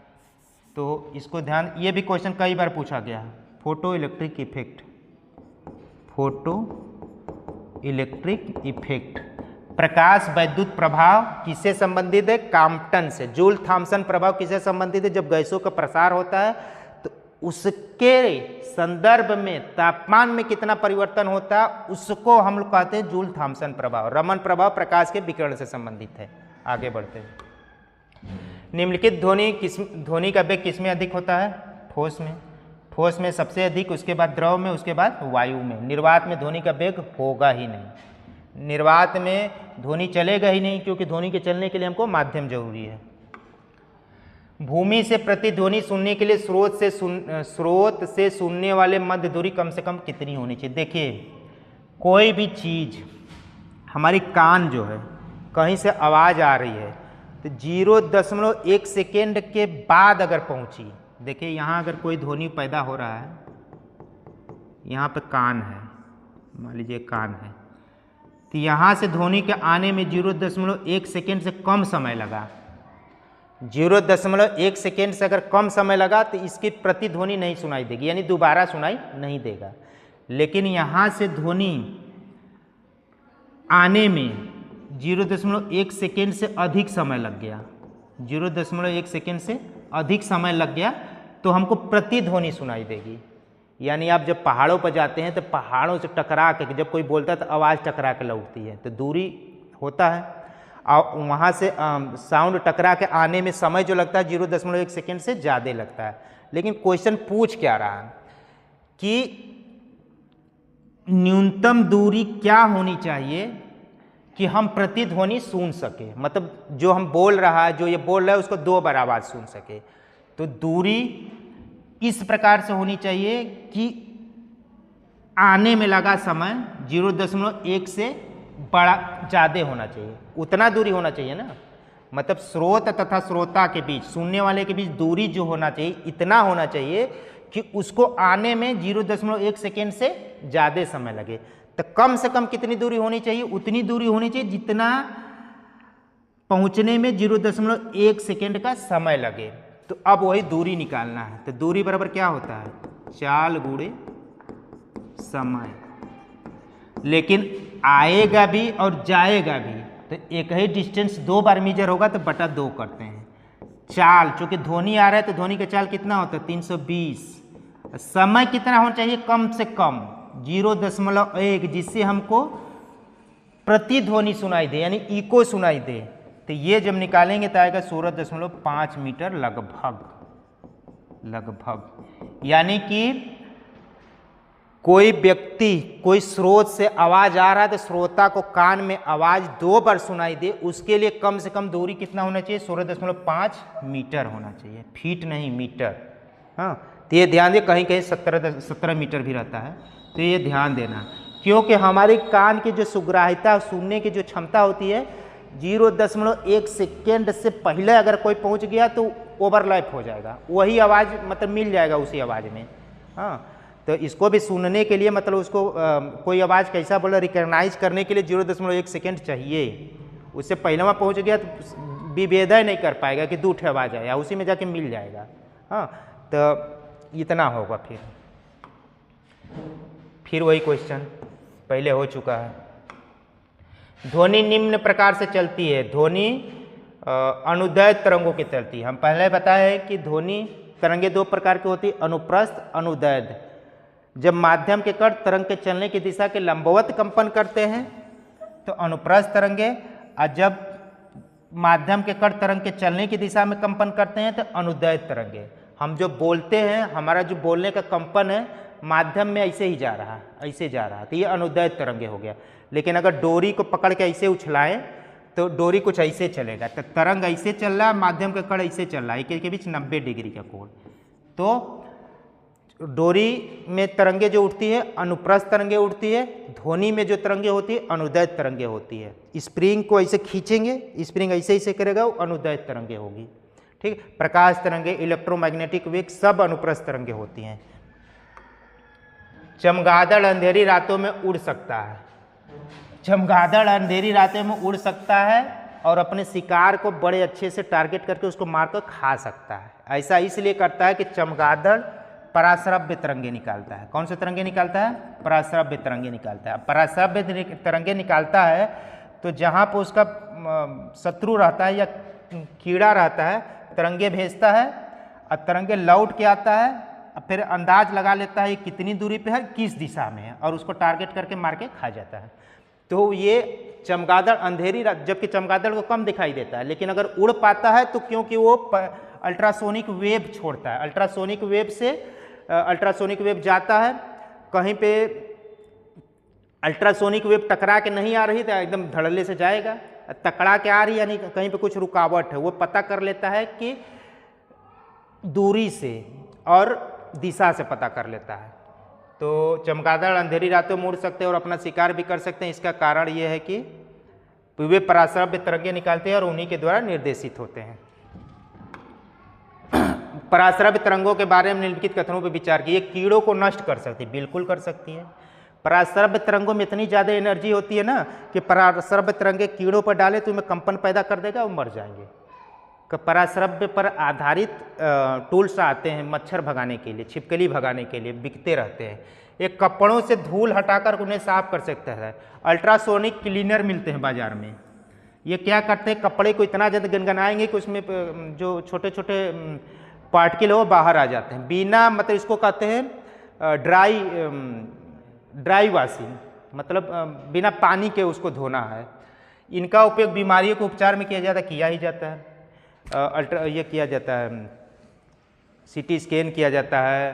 तो इसको ध्यान, ये भी क्वेश्चन कई बार पूछा गया है, photo electric effect. Photo electric effect, प्रकाश वैद्युत प्रभाव किससे संबंधित है, कॉम्पटन से। जूल थॉमसन प्रभाव किससे संबंधित है, जब गैसों का प्रसार होता है तो उसके संदर्भ में तापमान में कितना परिवर्तन होता है उसको हम लोग कहते हैं जूल थॉमसन प्रभाव। रमन प्रभाव प्रकाश के विकिरण से संबंधित है। आगे बढ़ते हैं। निम्नलिखित ध्वनि का वेग किसमें अधिक होता है? ठोस में। ठोस में सबसे अधिक, उसके बाद द्रव में, उसके बाद वायु में। निर्वात में ध्वनि का वेग होगा ही नहीं। निर्वात में ध्वनि चलेगा ही नहीं, क्योंकि ध्वनि के चलने के लिए हमको माध्यम जरूरी है। भूमि से प्रतिध्वनि सुनने के लिए स्रोत से सुनने वाले मध्य दूरी कम से कम कितनी होनी चाहिए? देखिए, कोई भी चीज़, हमारी कान जो है, कहीं से आवाज़ आ रही है तो 0.1 सेकेंड के बाद अगर पहुंची, देखिए यहाँ अगर कोई ध्वनि पैदा हो रहा है, यहाँ पे कान है, मान लीजिए कान है, तो यहाँ से ध्वनि के आने में 0.1 सेकेंड से कम समय लगा। 0.1 सेकेंड से अगर कम समय लगा तो इसकी प्रतिध्वनि नहीं सुनाई देगी, यानी दोबारा सुनाई नहीं देगा। लेकिन यहाँ से ध्वनि आने में 0.1 सेकेंड से अधिक समय लग गया, 0.1 सेकेंड से अधिक समय लग गया तो हमको प्रतिध्वनि सुनाई देगी। यानी आप जब पहाड़ों पर जाते हैं तो पहाड़ों से टकरा के जब कोई बोलता है तो आवाज़ टकरा के लौटती है, तो दूरी होता है और वहाँ से साउंड टकरा के आने में समय जो लगता है 0.1 सेकेंड से ज़्यादा लगता है। लेकिन क्वेश्चन पूछ क्या रहा है कि न्यूनतम दूरी क्या होनी चाहिए कि हम प्रतिध्वनि सुन सके, मतलब जो हम बोल रहा है, जो ये बोल रहा है उसको 2 बार आवाज़ सुन सके। तो दूरी इस प्रकार से होनी चाहिए कि आने में लगा समय 0.1 से बड़ा ज़्यादा होना चाहिए, उतना दूरी होना चाहिए ना। मतलब स्रोत तथा श्रोता के बीच, सुनने वाले के बीच दूरी जो होना चाहिए, इतना होना चाहिए कि उसको आने में 0.1 सेकेंड से ज़्यादा समय लगे। तो कम से कम कितनी दूरी होनी चाहिए? उतनी दूरी होनी चाहिए जितना पहुंचने में 0.1 सेकेंड का समय लगे। तो अब वही दूरी निकालना है। तो दूरी बराबर क्या होता है? चाल गुणे समय। लेकिन आएगा भी और जाएगा भी, तो एक ही डिस्टेंस 2 बार मीजर होगा तो बटा 2 करते हैं। चाल, चूंकि ध्वनि आ रहा है तो ध्वनि का चाल कितना होता है? 320। समय कितना होना चाहिए? कम से कम 0.1, जिससे हमको प्रतिध्वनि सुनाई दे, यानी इको सुनाई दे। तो ये जब निकालेंगे तो आएगा 16.5 मीटर लगभग। यानी कि कोई व्यक्ति कोई स्रोत से आवाज़ आ रहा है तो श्रोता को कान में आवाज़ 2 बार सुनाई दे, उसके लिए कम से कम दूरी कितना होना चाहिए? 16.5 मीटर होना चाहिए, फीट नहीं मीटर। हाँ, तो ये ध्यान दे, कहीं कहीं 17 मीटर भी रहता है, तो ये ध्यान देना। क्योंकि हमारी कान की जो सुग्राह्यता, सुनने की जो क्षमता होती है, 0.1 सेकेंड से पहले अगर कोई पहुंच गया तो ओवरलैप हो जाएगा, वही आवाज़ मतलब मिल जाएगा उसी आवाज़ में। हाँ, तो इसको भी सुनने के लिए मतलब उसको कोई आवाज़ कैसा बोला रिकॉग्नाइज करने के लिए 0.1 सेकेंड चाहिए। उससे पहले वहाँ पहुँच गया तो विभेदय नहीं कर पाएगा कि 2 आवाज़ आया, उसी में जाके मिल जाएगा। हाँ, तो इतना होगा। फिर वही क्वेश्चन पहले हो चुका है। ध्वनि निम्न प्रकार से चलती है। ध्वनि अनुदैर्ध्य तरंगों की चलती है। हम पहले बताए कि ध्वनि तरंगे 2 प्रकार की होती है, अनुप्रस्थ, अनुदैर्ध्य। जब माध्यम के कण तरंग के चलने की दिशा के लंबवत कंपन करते हैं तो अनुप्रस्थ तरंगे, और जब माध्यम के कण तरंग के चलने की दिशा में कंपन करते हैं तो अनुदैर्ध्य तरंगे। हम जो बोलते हैं, हमारा जो बोलने का कंपन है माध्यम में ऐसे ही जा रहा है, ऐसे जा रहा है, तो ये अनुदैर्ध्य तरंगे हो गया। लेकिन अगर डोरी को पकड़ के ऐसे उछलाएं तो डोरी कुछ ऐसे चलेगा, तो तरंग ऐसे चल रहा है, माध्यम का कण ऐसे चल रहा है, एक के बीच 90 डिग्री का कोण। तो डोरी में तरंगे जो उठती है अनुप्रस्थ तरंगे उठती है, ध्वनि में जो तरंगे होती है अनुदैर्ध्य तरंगे होती है। स्प्रिंग को ऐसे खींचेंगे, स्प्रिंग ऐसे ऐसे करेगा, वो अनुदैर्ध्य तरंगे होगी। ठीक, प्रकाश तरंगे, इलेक्ट्रोमैग्नेटिक वेव सब अनुप्रस्थ तरंगे होती हैं। चमगादड़ अंधेरी रातों में उड़ सकता है। चमगादड़ अंधेरी रातों में उड़ सकता है और अपने शिकार को बड़े अच्छे से टारगेट करके उसको मारकर खा सकता है। ऐसा इसलिए करता है कि चमगादड़ पराश्रव्य तरंगे निकालता है। कौन से तरंगे निकालता है? पराश्रव्य तरंगे निकालता है। पराश्रव्य तरंगे निकालता है तो जहाँ पर उसका शत्रु रहता है या कीड़ा रहता है, तरंगे भेजता है और तरंगे लौट के आता है फिर अंदाज लगा लेता है ये कितनी दूरी पे है, किस दिशा में है, और उसको टारगेट करके मार के खा जाता है। तो ये चमगादड़ अंधेरी रात, जबकि चमगादड़ को कम दिखाई देता है, लेकिन अगर उड़ पाता है तो क्योंकि वो अल्ट्रासोनिक वेव छोड़ता है, अल्ट्रासोनिक वेव से अल्ट्रासोनिक वेव जाता है, कहीं पे अल्ट्रासोनिक वेव टकरा के नहीं आ रही तो एकदम धड़ल्ले से जाएगा, टकरा के आ रही यानी कहीं पे कुछ रुकावट है, वो पता कर लेता है कि दूरी से और दिशा से पता कर लेता है। तो चमगादड़ अंधेरी रातों में उड़ सकते हैं और अपना शिकार भी कर सकते हैं। इसका कारण ये है कि वे पराश्रव्य तरंगे निकालते हैं और उन्हीं के द्वारा निर्देशित होते हैं। पराश्रव्य तरंगों के बारे में निम्नलिखित कथनों पर विचार कीजिए। कीड़ों को नष्ट कर सकती है, बिल्कुल कर सकती है। पराश्रव्य तरंगों में इतनी ज़्यादा एनर्जी होती है ना कि पराश्रव्य तरंगे कीड़ों पर डाले तो उनमें कंपन पैदा कर देगा, वो मर जाएंगे। पराश्रव्य पर आधारित टूल्स आते हैं मच्छर भगाने के लिए, छिपकली भगाने के लिए, बिकते रहते हैं। एक कपड़ों से धूल हटाकर उन्हें साफ कर सकता है। अल्ट्रासोनिक क्लीनर मिलते हैं बाजार में। ये क्या करते हैं, कपड़े को इतना ज़्यादा गनगनाएंगे कि उसमें जो छोटे छोटे पार्टिकल हो बाहर आ जाते हैं, बिना मतलब इसको कहते हैं ड्राई वॉशिंग, मतलब बिना पानी के उसको धोना है। इनका उपयोग बीमारियों के उपचार में किया ही जाता है। ये किया जाता है, सीटी स्कैन किया जाता है,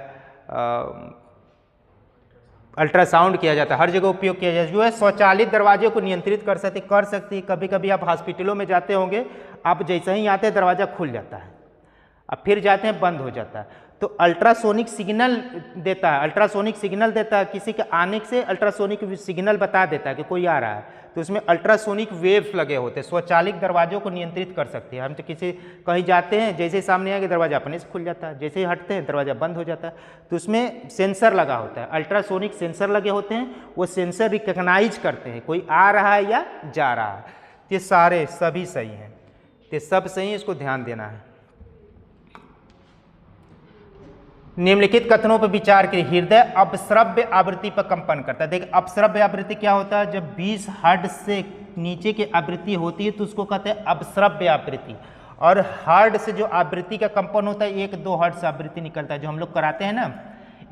अल्ट्रासाउंड किया जाता है, हर जगह उपयोग किया जाता है। जो है स्वचालित दरवाजे को नियंत्रित कर सकती। कभी कभी आप हॉस्पिटलों में जाते होंगे, आप जैसे ही आते हैं दरवाज़ा खुल जाता है, अब फिर जाते हैं बंद हो जाता है। तो अल्ट्रासोनिक सिग्नल देता है, किसी के आने से अल्ट्रासोनिक सिग्नल बता देता है कि कोई आ रहा है। तो उसमें अल्ट्रासोनिक वेव्स लगे होते हैं, स्वचालित दरवाजों को नियंत्रित कर सकते हैं। हम तो कहीं जाते हैं, जैसे सामने आएंगे दरवाजा अपने से खुल जाता है, जैसे ही हटते हैं दरवाजा बंद हो जाता है। तो उसमें सेंसर लगा होता है, अल्ट्रासोनिक सेंसर लगे होते हैं। वो सेंसर रिकग्नाइज करते हैं कोई आ रहा है या जा रहा है। ये सारे सभी सही हैं, ये सब सही है, इसको ध्यान देना है। निम्नलिखित कथनों पर विचार करिए। हृदय अपश्रव्य आवृत्ति पर कंपन करता है। देखिए अपश्रव्य आवृत्ति क्या होता है, जब 20 हर्ट्ज से नीचे की आवृत्ति होती है तो उसको कहते हैं अपश्रव्य आवृत्ति। और हर्ट्ज से जो आवृत्ति का कंपन होता है 1-2 हर्ट्ज आवृत्ति निकलता है। जो हम लोग कराते हैं ना,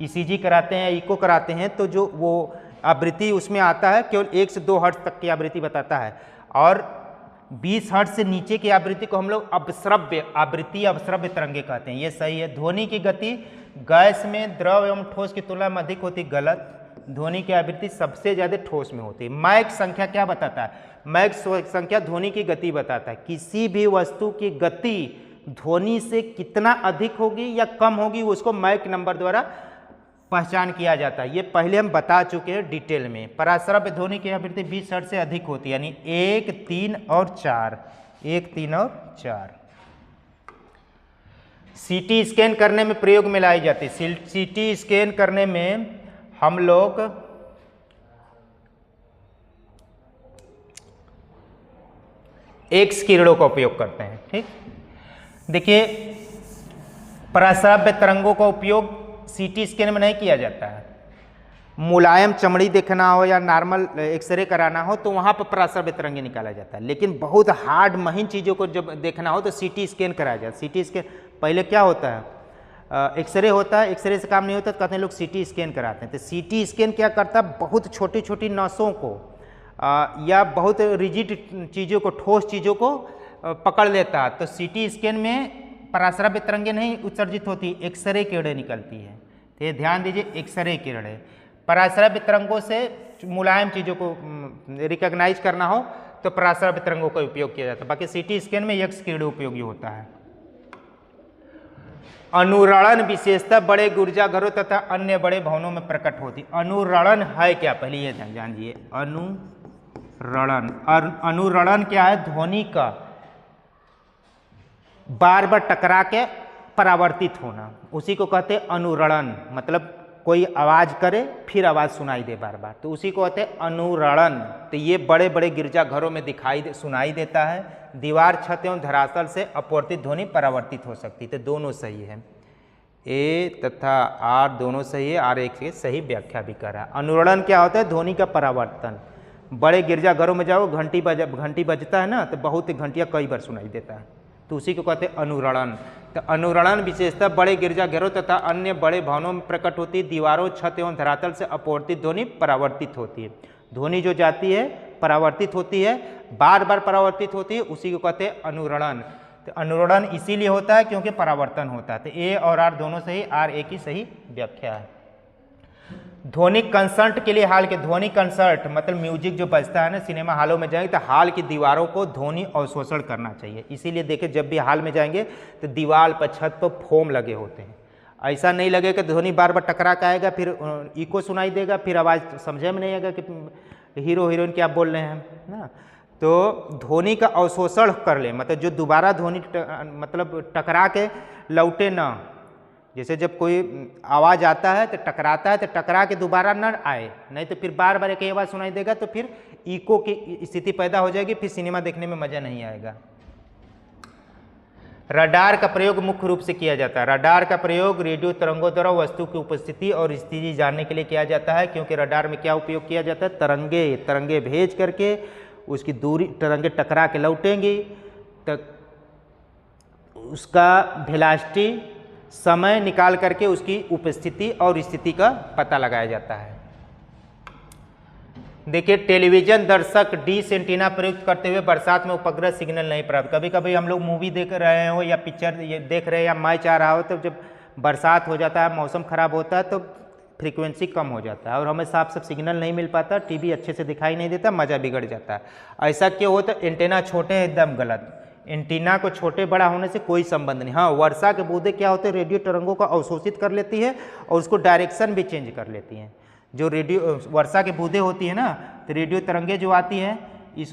ईसीजी कराते हैं, इको कराते हैं, तो जो वो आवृत्ति उसमें आता है केवल 1 से 2 हर्ट्ज तक की आवृत्ति बताता है। और 20 हर्ट्ज से नीचे की आवृत्ति को हम लोग अपश्रव्य आवृत्ति, अपश्रव्य तरंगे कहते हैं। ये सही है। ध्वनि की गति गैस में द्रव एवं ठोस की तुलना में अधिक होती, गलत। ध्वनि की आवृत्ति सबसे ज़्यादा ठोस में होती है। मैक संख्या क्या बताता है, मैक संख्या ध्वनि की गति बताता है। किसी भी वस्तु की गति ध्वनि से कितना अधिक होगी या कम होगी उसको मैक नंबर द्वारा पहचान किया जाता है। ये पहले हम बता चुके हैं डिटेल में। पराश्रव्य ध्वनि की आवृत्ति 20 हर्ट्ज से अधिक होती है, यानी 1, 3 और 4, 1, 3 और 4। सीटी स्कैन करने में प्रयोग में लाई जाती है। सीटी स्कैन करने में हम लोग एक्स किरणों का उपयोग करते हैं। ठीक, देखिए पराश्रव्य तरंगों का उपयोग सीटी स्कैन में नहीं किया जाता है। मुलायम चमड़ी देखना हो या नॉर्मल एक्सरे कराना हो तो वहाँ पर पराश्रव्य तरंगे निकाला जाता है। लेकिन बहुत हार्ड महीन चीज़ों को जब देखना हो तो सीटी स्कैन कराया जाता है। सीटी स्कैन पहले क्या होता है, एक्सरे होता है, एक्सरे से काम नहीं होता तो कहते हैं लोग सीटी स्कैन कराते हैं। तो सीटी स्कैन क्या करता है, बहुत छोटी छोटी नसों को या बहुत रिजिड चीज़ों को, ठोस चीज़ों को पकड़ लेता है। तो सीटी स्कैन में पराश्रव्य तरंगे नहीं उत्सर्जित होती, एक्सरे किरणें निकलती है। तो ये ध्यान दीजिए, एक्सरे किरणें। पराश्रव्य तरंगों से मुलायम चीज़ों को रिकॉग्नाइज करना हो तो पराश्रव्य तरंगों का उपयोग किया जाता है। बाकी सीटी स्कैन में एक्स किरणें उपयोगी होता है। अनुरणन विशेषता बड़े गिरजाघरों तथा अन्य बड़े भवनों में प्रकट होती। अनुरणन है क्या, पहले ये जानिए। अनुरणन क्या है, ध्वनि का बार बार टकरा के परावर्तित होना, उसी को कहते हैं अनुरणन। मतलब कोई आवाज़ करे फिर आवाज़ सुनाई दे बार बार, तो उसी को कहते हैं अनुरणन। तो ये बड़े बड़े गिरजाघरों में सुनाई देता है। दीवार, छत एवं धरातल से अपवर्तित ध्वनि परावर्तित हो सकती। तो दोनों सही है, ए तथा आर दोनों सही है। आर एक से सही व्याख्या भी कर रहा है। अनुरणन क्या होता है, ध्वनि का परावर्तन। बड़े गिरजाघरों में जाओ, घंटी बजता है ना, तो बहुत घंटियाँ कई बार सुनाई देता है। तो उसी को कहते हैं अनुरणन। तो अनुरणन विशेषतः बड़े गिरजाघरों तथा अन्य बड़े भवनों में प्रकट होती है। दीवारों, छत एवं धरातल से अपवर्तित ध्वनि परावर्तित होती है। ध्वनि जो जाती है परावर्तित होती है, बार बार परावर्तित होती है, उसी को कहते हैं अनुरणन। तो अनुरणन इसीलिए होता है क्योंकि परावर्तन होता है। तो ए और आर दोनों सही, आर ए की सही व्याख्या है। ध्वनिक कंसर्ट के लिए हाल के, ध्वनि कंसर्ट मतलब म्यूजिक जो बजता है ना, सिनेमा हॉलों में जाएंगे तो हाल की दीवारों को ध्वनि अवशोषण करना चाहिए। इसीलिए देखिए जब भी हॉल में जाएंगे तो दीवार पर, छत पर फोम लगे होते हैं। ऐसा नहीं लगे कि ध्वनि बार बार टकरा के आएगा, फिर इको सुनाई देगा, फिर आवाज़ समझे में नहीं आएगा कि हीरो हीरोइन क्या बोल रहे हैं ना। तो ध्वनि का अवशोषण कर ले, मतलब जो दोबारा ध्वनि मतलब टकरा के लौटे ना। जैसे जब कोई आवाज़ आता है तो टकराता है, तो टकरा के दोबारा न आए, नहीं तो फिर बार बार एक ही आवाज़ सुनाई देगा तो फिर इको की स्थिति पैदा हो जाएगी, फिर सिनेमा देखने में मज़ा नहीं आएगा। रडार का प्रयोग मुख्य रूप से किया जाता है। रडार का प्रयोग रेडियो तरंगों द्वारा वस्तु की उपस्थिति और स्थिति जानने के लिए किया जाता है, क्योंकि रडार में क्या उपयोग किया जाता है, तरंगे भेज करके उसकी दूरी, तरंगे टकरा के लौटेंगी तो उसका वेलोसिटी समय निकाल करके उसकी उपस्थिति और स्थिति का पता लगाया जाता है। देखिए टेलीविजन दर्शक डिश एंटीना प्रयुक्त करते हुए बरसात में उपग्रह सिग्नल नहीं प्राप्त। कभी कभी हम लोग मूवी देख रहे हो या पिक्चर देख रहे हैं या मैच आ रहा हो, तो जब बरसात हो जाता है, मौसम खराब होता है, तो फ्रीक्वेंसी कम हो जाता है और हमें साफ साफ सिग्नल नहीं मिल पाता, टीवी अच्छे से दिखाई नहीं देता, मज़ा बिगड़ जाता है। ऐसा क्यों होता है? एंटीना छोटे हैं, एकदम गलत। एंटीना को छोटे बड़ा होने से कोई संबंध नहीं। हाँ, वर्षा के बूंदें क्या होते हैं, रेडियो तरंगों को अवशोषित कर लेती है और उसको डायरेक्शन भी चेंज कर लेती हैं। जो रेडियो वर्षा के बूंदें होती है ना, तो रेडियो तरंगे जो आती है,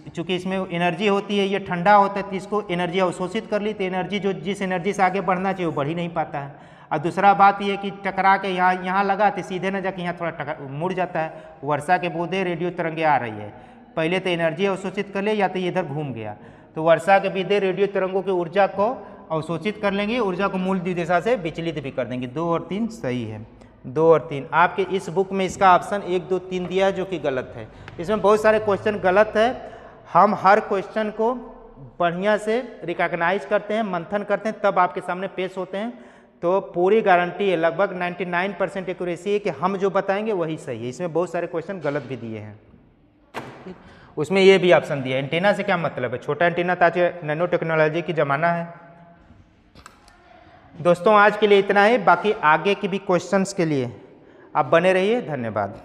चूँकि इसमें एनर्जी होती है, ये ठंडा होता है तो इसको एनर्जी अवशोषित कर ली, तो एनर्जी जो जिस एनर्जी से आगे बढ़ना चाहिए वो बढ़ ही नहीं पाता है। और दूसरा बात ये कि टकरा के यहाँ लगा तो सीधे न जाके यहाँ थोड़ा मुड़ जाता है। वर्षा के बूंदें रेडियो तरंगे आ रही है, पहले तो एनर्जी अवशोषित कर ले या तो इधर घूम गया, तो वर्षा के बूंदें रेडियो तरंगों की ऊर्जा को अवशोषित कर लेंगी, ऊर्जा को मूल दिशा से विचलित भी कर देंगी। 2 और 3 सही है, 2 और 3। आपके इस बुक में इसका ऑप्शन 1, 2, 3 दिया है जो कि गलत है। इसमें बहुत सारे क्वेश्चन गलत है। हम हर क्वेश्चन को बढ़िया से रिकॉग्नाइज करते हैं, मंथन करते हैं, तब आपके सामने पेश होते हैं। तो पूरी गारंटी है, लगभग 99% एक्यूरेसी है कि हम जो बताएंगे वही सही है। इसमें बहुत सारे क्वेश्चन गलत भी दिए हैं। उसमें ये भी ऑप्शन दिया है। एंटीना से क्या मतलब है? छोटा एंटीना तो आज नैनो टेक्नोलॉजी की ज़माना है। दोस्तों आज के लिए इतना ही, बाकी आगे की भी क्वेश्चंस के लिए आप बने रहिए। धन्यवाद।